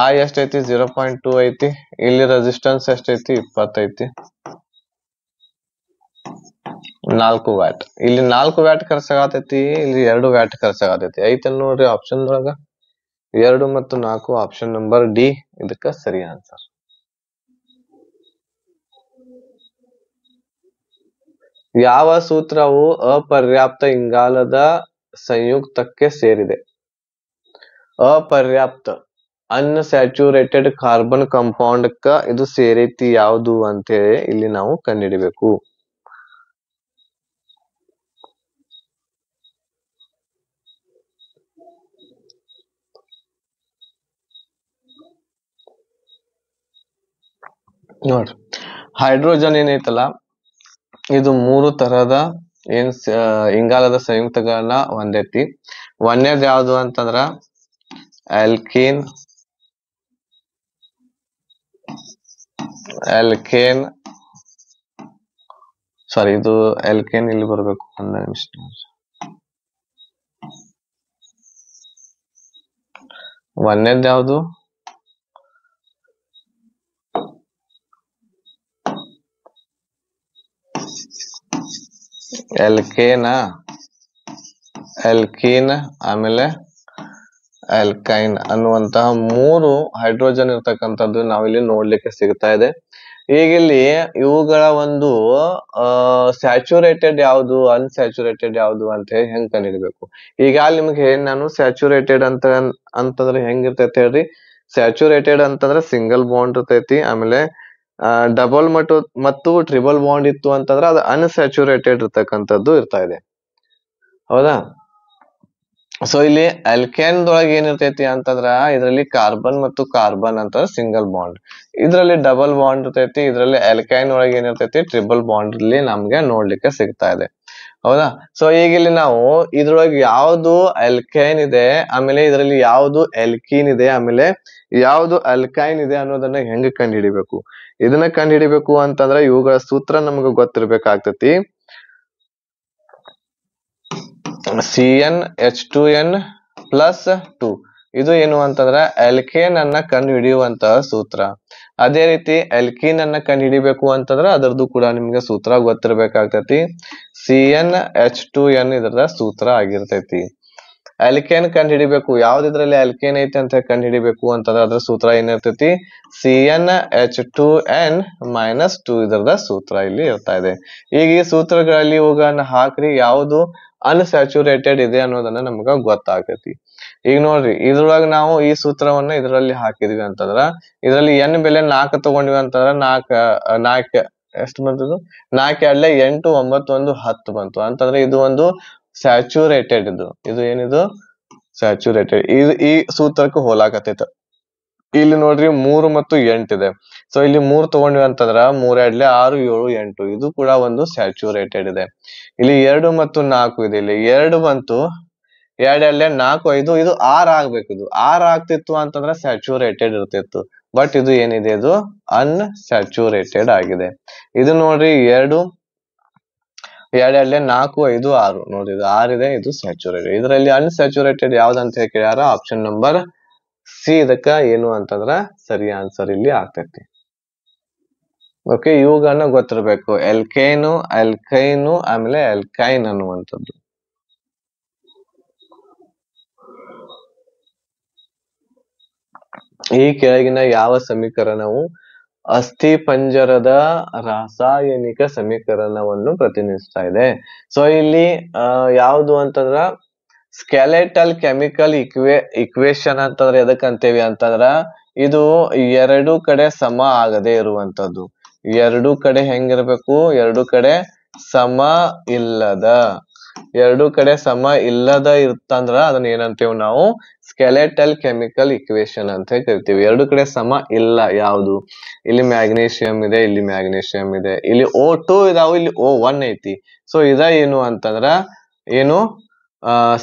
ಐ ಎಷ್ಟೈತಿ 0.2 ಐತಿ, ಇಲ್ಲಿ ರೆಸಿಸ್ಟೆನ್ಸ್ ಎಷ್ಟೈತಿ 20 ಐತಿ, 4 ವ್ಯಾಟ್. ಇಲ್ಲಿ 4 ವ್ಯಾಟ್ ಖರ್ಚಾಗತೈತಿ, ಇಲ್ಲಿ 2 ವ್ಯಾಟ್ ಖರ್ಚಾಗತೈತಿ. ಐತಲ್ ನೋಡ್ರಿ ಆಪ್ಷನ್ ಒಳಗ 2 ಮತ್ತು 4 ಆಪ್ಷನ್ ನಂಬರ್ ಡಿ ಇದಕ್ಕ ಸರಿ ಆನ್ಸರ್. ಯಾವ ಸೂತ್ರವು ಅಪರ್ಯಾಪ್ತ ಇಂಗಾಲದ ಸಂಯುಕ್ತಕ್ಕೆ ಸೇರಿದೆ? ಅಪರ್ಯಾಪ್ತ ಅನ್ಸ್ಯಾಚುರೇಟೆಡ್ ಕಾರ್ಬನ್ ಕಾಂಪೌಂಡ್ ಕ ಇದು ಸೇರೈತಿ ಯಾವುದು ಅಂತ ಹೇಳಿ ಇಲ್ಲಿ ನಾವು ಕಂಡುಹಿಡಿಬೇಕು. ನೋಡ್ರಿ, ಹೈಡ್ರೋಜನ್ ಏನೈತಲ್ಲ ಇದು 3 ತರಹದ ಇಂಗಾಲದ ಸಂಯುಕ್ತಗಳನ್ನ ಹೊಂದೈತಿ. ಒಂದೇದ್ ಯಾವುದು ಅಂತಂದ್ರ ಆಲ್ಕೇನ್, ಸಾರಿ ಇದು ಆಲ್ಕೇನ್ ಇಲ್ಲಿ ಬರ್ಬೇಕು, ಒಂದ್ ನಿಮಿಷ. ಒಂದೇದ್ ಯಾವುದು ಆಲ್ಕೀನ್ ಆಮೇಲೆ ಆಲ್ಕೈನ್ ಅನ್ನುವಂತಹ 3 ಹೈಡ್ರೋಜನ್ ಇರ್ತಕ್ಕಂಥದ್ದು ನಾವಿಲ್ಲಿ ನೋಡ್ಲಿಕ್ಕೆ ಸಿಗ್ತಾ ಇದೆ. ಈಗ ಇಲ್ಲಿ ಇವುಗಳ ಒಂದು ಸ್ಯಾಚುರೇಟೆಡ್ ಯಾವುದು ಅನ್ಸ್ಯಾಚುರೇಟೆಡ್ ಯಾವುದು ಅಂತ ಹೇಳಿ ಹೆಂಗ್ ಕಂಡುಹಿಡಬೇಕು. ಈಗ ನಿಮ್ಗೆ ನಾನು ಸ್ಯಾಚುರೇಟೆಡ್ ಅಂತಂದ್ರೆ ಹೆಂಗಿರ್ತೈತಿ ಹೇಳ್ರಿ, ಸ್ಯಾಚುರೇಟೆಡ್ ಅಂತಂದ್ರೆ ಸಿಂಗಲ್ ಬಾಂಡ್ ಇರ್ತೈತಿ. ಆಮೇಲೆ ಡಬಲ್ ಮತ್ತು ಟ್ರಿಬಲ್ ಬಾಂಡ್ ಇತ್ತು ಅಂತಂದ್ರೆ ಅದು ಅನ್ಸ್ಯಾಚುರೇಟೆಡ್ ಇರ್ತಕ್ಕಂಥದ್ದು ಇರ್ತಾ ಇದೆ, ಹೌದಾ. ಸೊ ಇಲ್ಲಿ ಅಲ್ಕೇನ್ ದೊಳಗೆ ಏನಿರ್ತೈತಿ ಅಂತಂದ್ರ ಇದರಲ್ಲಿ ಕಾರ್ಬನ್ ಮತ್ತು ಕಾರ್ಬನ್ ಅಂತ ಸಿಂಗಲ್ ಬಾಂಡ್, ಇದರಲ್ಲಿ ಡಬಲ್ ಬಾಂಡ್ ಇರ್ತೈತಿ. ಇದರಲ್ಲಿ ಅಲ್ಕೈನ್ ಒಳಗೆ ಏನಿರ್ತೈತಿ ಟ್ರಿಬಲ್ ಬಾಂಡ್ ಇಲ್ಲಿ ನಮ್ಗೆ ನೋಡ್ಲಿಕ್ಕೆ ಸಿಗ್ತಾ ಇದೆ, ಹೌದಾ. ಸೊ ಈಗ ಇಲ್ಲಿ ನಾವು ಇದ್ರೊಳಗೆ ಯಾವ್ದು ಅಲ್ಕೈನ್ ಇದೆ, ಆಮೇಲೆ ಇದರಲ್ಲಿ ಯಾವ್ದು ಆಲ್ಕೀನ್ ಇದೆ, ಆಮೇಲೆ ಯಾವ್ದು ಅಲ್ಕೈನ್ ಇದೆ ಅನ್ನೋದನ್ನ ಹೆಂಗ್ ಕಂಡು ಹಿಡಿಬೇಕು. ಇದನ್ನ ಕಂಡು ಹಿಡಿಬೇಕು ಅಂತಂದ್ರೆ ಇವುಗಳ ಸೂತ್ರ ನಮ್ಗೆ ಗೊತ್ತಿರ್ಬೇಕಾಗ್ತತಿ. CnH2n+2 ಇದು ಏನು ಅಂತಂದ್ರೆ ಆಲ್ಕೇನ್ ಅನ್ನ ಕಂಡು ಹಿಡಿಯುವಂತಹ ಸೂತ್ರ. ಅದೇ ರೀತಿ ಆಲ್ಕೀನ್ ಅನ್ನ ಕಂಡು ಹಿಡಿಬೇಕು ಅಂತಂದ್ರೆ ಅದರದ್ದು ಕೂಡ ನಿಮ್ಗೆ ಸೂತ್ರ ಗೊತ್ತಿರ್ಬೇಕಾಗ್ತತಿ. CnH2n ಇದರ ಸೂತ್ರ ಆಗಿರ್ತೈತಿ. ಆಲ್ಕೇನ್ ಕಂಡು ಹಿಡಿಬೇಕು, ಯಾವ್ದಿದ್ರಲ್ಲಿ ಆಲ್ಕೇನ್ ಐತಿ ಅಂತ ಕಂಡು ಹಿಡಿಬೇಕು ಅಂತಂದ್ರೆ ಅದ್ರ ಸೂತ್ರ ಏನಿರ್ತೈತಿ, CnH2n-2 ಇದರದ ಸೂತ್ರ ಇಲ್ಲಿ ಇರ್ತಾ ಇದೆ. ಈಗ ಈ ಸೂತ್ರಗಳಲ್ಲಿ ಇವುಗಳನ್ನ ಹಾಕ್ರಿ, ಯಾವುದು ಅನ್ಸ್ಯಾಚುರೇಟೆಡ್ ಇದೆ ಅನ್ನೋದನ್ನ ನಮ್ಗ ಗೊತ್ತಾಗ್ತೈತಿ. ಈಗ ನೋಡ್ರಿ, ಇದ್ರೊಳಗ ನಾವು ಈ ಸೂತ್ರವನ್ನ ಇದರಲ್ಲಿ ಹಾಕಿದ್ವಿ ಅಂತಂದ್ರ ಇದರಲ್ಲಿ n ಬೆಲೆ 4 ತಗೊಂಡ್ವಿ ಅಂತಂದ್ರ 4 ಎಷ್ಟು ಬಂತದು, 4 2 8 9 1 10 ಬಂತು ಅಂತಂದ್ರೆ ಇದು ಒಂದು ಸ್ಯಾಚುರೇಟೆಡ್. ಇದು ಏನಿದು ಸ್ಯಾಚುರೇಟೆಡ್, ಈ ಸೂತ್ರಕ್ಕೆ ಹೋಲಾಕತೈತ. ಇಲ್ಲಿ ನೋಡ್ರಿ 3 ಮತ್ತು 8 ಇದೆ. ಸೊ ಇಲ್ಲಿ 3 ತಗೊಂಡ್ವಿ ಅಂತಂದ್ರ 3 2 6 7 8 ಇದು ಕೂಡ ಒಂದು ಸ್ಯಾಚುರೇಟೆಡ್ ಇದೆ. ಇಲ್ಲಿ 2 ಮತ್ತು 4 ಇದೆ, ಇಲ್ಲಿ 2 ಬಂತು, 2 2 4 5 ಇದು 6 ಆಗ್ಬೇಕು. ಇದು 6 ಆಗ್ತಿತ್ತು ಅಂತಂದ್ರೆ ಸ್ಯಾಚುರೇಟೆಡ್ ಇರ್ತಿತ್ತು. ಬಟ್ ಇದು ಏನಿದೆ, ಇದು ಅನ್ಸ್ಯಾಚುರೇಟೆಡ್ ಆಗಿದೆ. ಇದು ನೋಡ್ರಿ 2 2 2 4 5 6 ನೋಡ್ರಿ, ಇದು 6 ಇದೆ, ಇದು ಸ್ಯಾಚುರೇಟೆಡ್. ಇದರಲ್ಲಿ ಅನ್ಸ್ಯಾಚುರೇಟೆಡ್ ಯಾವ್ದಂತ ಹೇಳಿ ಕೇಳ್ಯಾರ, ಆಪ್ಷನ್ ನಂಬರ್ ಸಿ ಇದಕ್ಕ ಏನು ಅಂತಂದ್ರ ಸರಿ ಆನ್ಸರ್ ಇಲ್ಲಿ ಆಗ್ತೈತಿ. ಓಕೆ, ಇವುಗಳನ್ನ ಗೊತ್ತಿರ್ಬೇಕು, ಆಲ್ಕೇನು, ಆಲ್ಕೈನು, ಆಮೇಲೆ ಆಲ್ಕೈನ್ ಅನ್ನುವಂಥದ್ದು. ಈ ಕೆಳಗಿನ ಯಾವ ಸಮೀಕರಣವು ಅಸ್ಥಿಪಂಜರದ ರಾಸಾಯನಿಕ ಸಮೀಕರಣವನ್ನು ಪ್ರತಿನಿಧಿಸ್ತಾ ಇದೆ? ಸೊ ಇಲ್ಲಿ ಯಾವುದು ಅಂತಂದ್ರ ಸ್ಕೆಲೆಟಲ್ ಕೆಮಿಕಲ್ ಇಕ್ವೇಶನ್ ಅಂತಂದ್ರೆ ಎದಕ್ಕಂತೇವಿ ಅಂತಂದ್ರ ಇದು 2 ಕಡೆ ಸಮ ಆಗದೆ ಇರುವಂತದ್ದು. 2 ಕಡೆ ಹೆಂಗಿರ್ಬೇಕು, 2 ಕಡೆ ಸಮ ಇಲ್ಲದ, 2 ಕಡೆ ಸಮ ಇಲ್ಲದ ಇರ್ತಂದ್ರ ಅದನ್ನ ಏನಂತೇವ್ ನಾವು ಸ್ಕೆಲೆಟಲ್ ಕೆಮಿಕಲ್ ಇಕ್ವೇಶನ್ ಅಂತ ಕರಿತೀವಿ. 2 ಕಡೆ ಸಮ ಇಲ್ಲ ಯಾವುದು, ಇಲ್ಲಿ ಮ್ಯಾಗ್ನೀಷಿಯಂ ಇದೆ, ಇಲ್ಲಿ ಮ್ಯಾಗ್ನೀಷಿಯಂ ಇದೆ, ಇಲ್ಲಿ O2 ಇದಾವು, ಇಲ್ಲಿ O1 ಐತಿ. ಸೊ ಇದ ಏನು ಅಂತಂದ್ರ ಏನು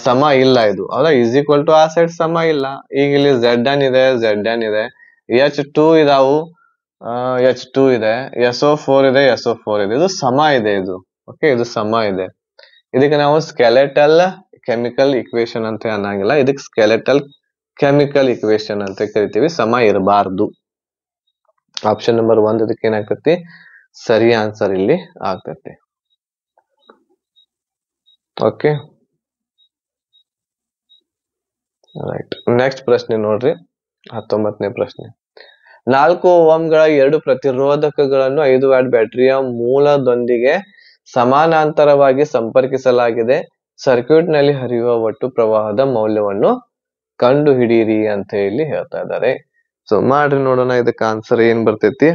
ಸಮ ಇಲ್ಲ ಇದು, ಹೌದಾ. ಈಸ್ ಈಕ್ವಲ್ ಟು ಆ ಸೈಡ್ ಸಮ ಇಲ್ಲ. ಈಗ ಇಲ್ಲಿ Zn ಇದೆ, Zn ಇದೆ, H2 ಇದಾವು, H2 ಇದೆ, SO4 ಇದೆ, SO4 ಇದೆ. ಇದು ಸಮ ಇದೆ ಇದು. ಓಕೆ, ಇದು ಸಮ ಇದೆ. ಇದಕ್ಕೆ ನಾವು ಸ್ಕೆಲೆಟಲ್ ಕೆಮಿಕಲ್ ಇಕ್ವೇಶನ್ ಅಂತ ಅನ್ನಂಗಿಲ್ಲ, ಇದಕ್ಕೆ ಸ್ಕೆಲೆಟಲ್ ಕೆಮಿಕಲ್ ಇಕ್ವೇಶನ್ ಅಂತ ಕರಿತೀವಿ. ಸಮ ಇರಬಾರ್ದು. ಆಪ್ಷನ್ ನಂಬರ್ 1 ಇದಕ್ಕೆ ಏನಾಗ್ತೈತಿ ಸರಿ ಆನ್ಸರ್ ಇಲ್ಲಿ ಆಗ್ತೈತಿ. Okay right. ನೆಕ್ಸ್ಟ್ ಪ್ರಶ್ನೆ ನೋಡ್ರಿ, 19ನೇ ಪ್ರಶ್ನೆ. 4 ಓಮ್ಗಳ 2 ಪ್ರತಿರೋಧಕಗಳನ್ನು 5 ವ್ಯಾಟ್ ಬ್ಯಾಟರಿಯ ಮೂಲದೊಂದಿಗೆ ಸಮಾನಾಂತರವಾಗಿ ಸಂಪರ್ಕಿಸಲಾಗಿದೆ. ಸರ್ಕ್ಯೂಟ್ ನಲ್ಲಿ ಹರಿಯುವ ಒಟ್ಟು ಪ್ರವಾಹದ ಮೌಲ್ಯವನ್ನು ಕಂಡು ಹಿಡಿಯಿರಿ ಅಂತ ಹೇಳಿ ಹೇಳ್ತಾ ಇದ್ದಾರೆ. ಸೊ ಮಾಡ್ರಿ ನೋಡೋಣ, ಇದಕ್ಕೆ ಆನ್ಸರ್ ಏನ್ ಬರ್ತೈತಿ.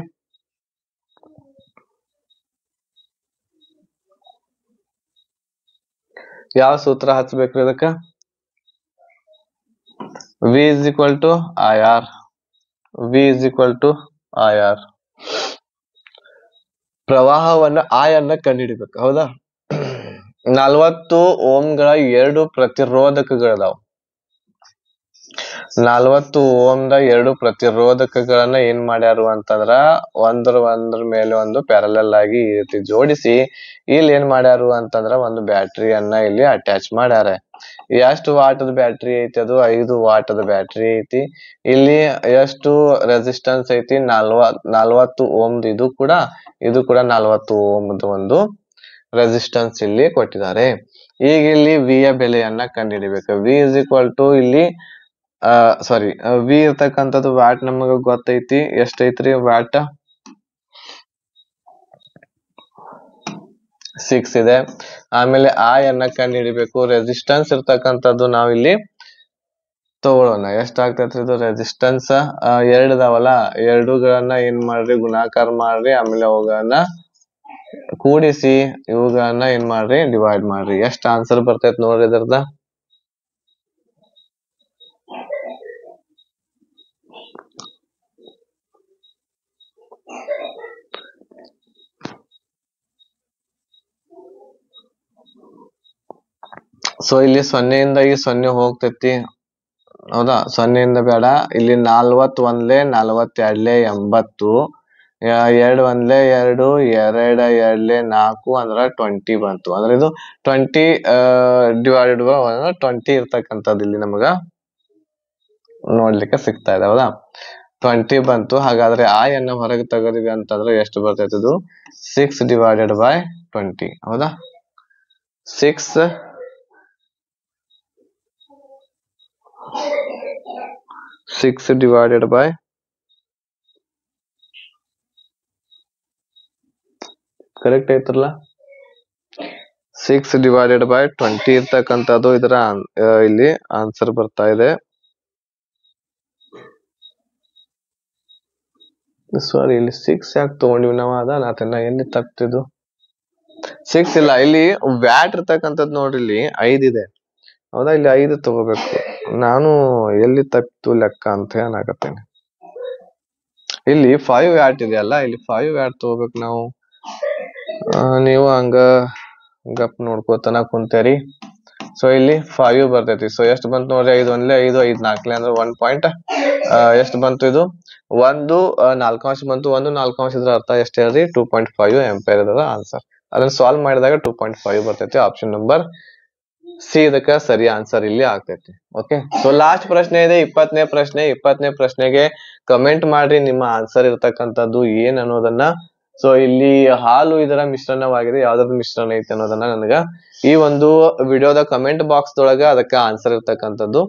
ಯಾವ ಸೂತ್ರ ಹಚ್ಬೇಕ್ರಿ ಇದಕ್ಕ? V is equal to IR. V is equal to IR. ಪ್ರವಾಹವನ್ನ ಅನ್ನ ಕಂಡುಹಿಡಿಬೇಕು. ಹೌದಾ? 40 ಓಮ್ಗಳ 2 ಪ್ರತಿರೋಧಕಗಳದಾವ. 40 ಓಮ್ದ 2 ಪ್ರತಿರೋಧಕಗಳನ್ನ ಏನ್ ಮಾಡ್ಯಾರು ಅಂತಂದ್ರ ಒಂದ್ರ ಮೇಲೆ ಒಂದು ಪ್ಯಾರಲಲ್ ಆಗಿ ಈ ರೀತಿ ಜೋಡಿಸಿ ಇಲ್ಲಿ ಏನ್ ಮಾಡ್ಯಾರು ಅಂತಂದ್ರ ಒಂದು ಬ್ಯಾಟ್ರಿಯನ್ನ ಇಲ್ಲಿ ಅಟ್ಯಾಚ್ ಮಾಡ್ಯಾರ. ಎಷ್ಟು ವಾಟದ ಬ್ಯಾಟ್ರಿ ಐತಿ? ಅದು 5 ವಾಟದ ಬ್ಯಾಟ್ರಿ ಐತಿ. ಇಲ್ಲಿ ಎಷ್ಟು ರೆಸಿಸ್ಟೆನ್ಸ್ ಐತಿ? 40 ಓಮ್ದು. ಇದು ಕೂಡ 40 ಓಮ್ದು ಒಂದು ರೆಸಿಸ್ಟೆನ್ಸ್ ಇಲ್ಲಿ ಕೊಟ್ಟಿದ್ದಾರೆ. ಈಗ ಇಲ್ಲಿ ವಿ ಯ ಬೆಲೆಯನ್ನ ಕಂಡುಹಿಡಿಬೇಕು. ವಿ ಇಸ್ ಈಕ್ವಲ್ ಟು ಇಲ್ಲಿ ವಿ ಇರ್ತಕ್ಕಂಥದ್ದು ವ್ಯಾಟ್ ನಮಗ ಗೊತ್ತೈತಿ. ಎಷ್ಟೈತ್ರಿ ವ್ಯಾಟ್? 6 ಇದೆ. ಆಮೇಲೆ ಅನ್ನ ಕಂಡುಹಿಡಿಬೇಕು. ರೆಸಿಸ್ಟೆನ್ಸ್ ಇರ್ತಕ್ಕಂಥದ್ದು ನಾವಿಲ್ಲಿ ತಗೊಳ್ಳೋಣ. ಎಷ್ಟಾಗ್ತೈತ್ರಿ ಇದು ರೆಸಿಸ್ಟೆನ್ಸ್? 2 ಇದಾವಲ್ಲ, 2ಗಳನ್ನ ಏನ್ ಮಾಡ್ರಿ ಗುಣಾಕಾರ ಮಾಡ್ರಿ, ಆಮೇಲೆ ಅವುಗಳನ್ನ ಕೂಡಿಸಿ ಇವುಗಳನ್ನ ಏನ್ ಮಾಡ್ರಿ ಡಿವೈಡ್ ಮಾಡ್ರಿ. ಎಷ್ಟ್ ಆನ್ಸರ್ ಬರ್ತೈತ್ ನೋಡ್ರಿ ಇದ್ರದ. ಸೊ ಇಲ್ಲಿ 0ಯಿಂದ ಈ 0 ಹೋಗ್ತೈತಿ. ಹೌದಾ? 0ಯಿಂದ ಬೇಡ. ಇಲ್ಲಿ 41 42 80, 2 1 2, 2 2 4 ಅಂದ್ರ 20 ಬಂತು. ಅಂದ್ರೆ ಇದು 20 ಡಿವೈಡೆಡ್ ಬೈ 20 ಇರ್ತಕ್ಕಂಥದ್ದು ಇಲ್ಲಿ ನಮಗ ನೋಡ್ಲಿಕ್ಕೆ ಸಿಗ್ತಾ ಇದೆ. ಹೌದಾ? 20 ಬಂತು. ಹಾಗಾದ್ರೆ ಅನ್ನ ಹೊರಗೆ ತೆಗೆದ್ವಿ ಅಂತಂದ್ರೆ ಎಷ್ಟು ಬರ್ತೈತಿ? ಇದು 6 ಡಿವೈಡೆಡ್ ಬೈ 20. ಹೌದಾ? 6 ಡಿವೈಡೆಡ್ ಬೈ ಕರೆಕ್ಟ್ ಐತ್ರಲ್ಲ? 6 ಡಿವೈಡೆಡ್ ಬೈ 20 ಇರ್ತಕ್ಕಂಥದ್ದು ಇದರ ಇಲ್ಲಿ ಆನ್ಸರ್ ಬರ್ತಾ ಇದೆ. ಸಾರಿ, ಇಲ್ಲಿ 6 ಯಾಕೆ ತಗೊಂಡಿವಿ ನಾವು? ಅದನ್ನ ಎಲ್ಲಿ ತಪ್ಪಿದ್ದು? 6 ಇಲ್ಲ, ಇಲ್ಲಿ ವ್ಯಾಟ್ ಇರ್ತಕ್ಕಂಥದ್ದು ನೋಡ್ರಿ, ಇಲ್ಲಿ 5 ಇದೆ. ಹೌದಾ? ಇಲ್ಲಿ 5 ತಗೋಬೇಕು. ನಾನು ಎಲ್ಲಿ ತಪ್ಪಿತು ಲೆಕ್ಕ ಅಂತ ಏನಾಗತ್ತೇನೆ. ಇಲ್ಲಿ 5 ವ್ಯಾಟ್ ಇದೆಯಲ್ಲ, ಇಲ್ಲಿ 5 ವ್ಯಾಟ್ ತಗೋಬೇಕು ನಾವು. ನೀವು ಹಂಗ ಗಪ್ ನೋಡ್ಕೋತನ ಕುಂತೇರಿ. ಸೊ ಇಲ್ಲಿ 5 ಬರ್ತೈತಿ. ಸೊ ಎಷ್ಟು ಬಂತು ನೋಡ್ರಿ? 5 1 5 5 4 ಅಂದ್ರೆ 1 ಪಾಯಿಂಟ್ ಎಷ್ಟು ಬಂತು? ಇದು 1 4 ಬಂತು. 1 4 ಇದ್ರ ಅರ್ಥ ಎಷ್ಟು ಹೇಳ್ರಿ? 2.5 ಆಂಪಿಯರ್ ಇದ ಆನ್ಸರ್. ಅದನ್ನ ಸಾಲ್ವ್ ಮಾಡಿದಾಗ 2.5 ಬರ್ತೈತಿ. ಆಪ್ಷನ್ ನಂಬರ್ ಸಿ ಇದಕ್ಕ ಸರಿ ಆನ್ಸರ್ ಇಲ್ಲಿ ಆಗ್ತೈತಿ. ಓಕೆ, ಸೊ ಲಾಸ್ಟ್ ಪ್ರಶ್ನೆ ಇದೆ, 20ನೇ ಪ್ರಶ್ನೆ. 20ನೇ ಪ್ರಶ್ನೆಗೆ ಕಮೆಂಟ್ ಮಾಡ್ರಿ ನಿಮ್ಮ ಆನ್ಸರ್ ಇರ್ತಕ್ಕಂಥದ್ದು ಏನ್ ಅನ್ನೋದನ್ನ. ಸೊ ಇಲ್ಲಿ ಹಾಲು ಇದರ ಮಿಶ್ರಣವಾಗಿದೆ, ಯಾವ್ದಾದ್ರು ಮಿಶ್ರಣ ಐತೆ ಅನ್ನೋದನ್ನ ನನಗ ಈ ಒಂದು ವಿಡಿಯೋದ ಕಮೆಂಟ್ ಬಾಕ್ಸ್ ದೊಳಗ ಅದಕ್ಕೆ ಆನ್ಸರ್ ಇರ್ತಕ್ಕಂಥದ್ದು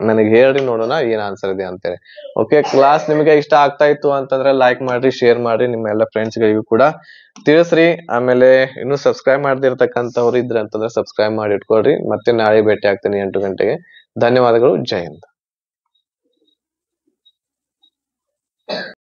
ನನಗೆ ಹೇಳ್ರಿ, ನೋಡೋಣ ಏನ್ ಆನ್ಸರ್ ಇದೆ ಅಂತೇಳಿ. ಓಕೆ, ಕ್ಲಾಸ್ ನಿಮಗೆ ಇಷ್ಟ ಆಗ್ತಾ ಇತ್ತು ಅಂತಂದ್ರೆ ಲೈಕ್ ಮಾಡ್ರಿ, ಶೇರ್ ಮಾಡ್ರಿ, ನಿಮ್ಮ ಎಲ್ಲ ಫ್ರೆಂಡ್ಸ್ ಗಳಿಗೂ ಕೂಡ ತಿಳಿಸ್ರಿ. ಆಮೇಲೆ ಇನ್ನು ಸಬ್ಸ್ಕ್ರೈಬ್ ಮಾಡದಿರ್ತಕ್ಕಂಥವ್ರು ಇದ್ರೆ ಅಂತಂದ್ರೆ ಸಬ್ಸ್ಕ್ರೈಬ್ ಮಾಡಿ ಇಟ್ಕೊಳ್ರಿ. ಮತ್ತೆ ನಾಳೆ ಭೇಟಿ ಆಗ್ತೀನಿ 8 ಗಂಟೆಗೆ. ಧನ್ಯವಾದಗಳು. ಜೈ ಹಿಂದ್.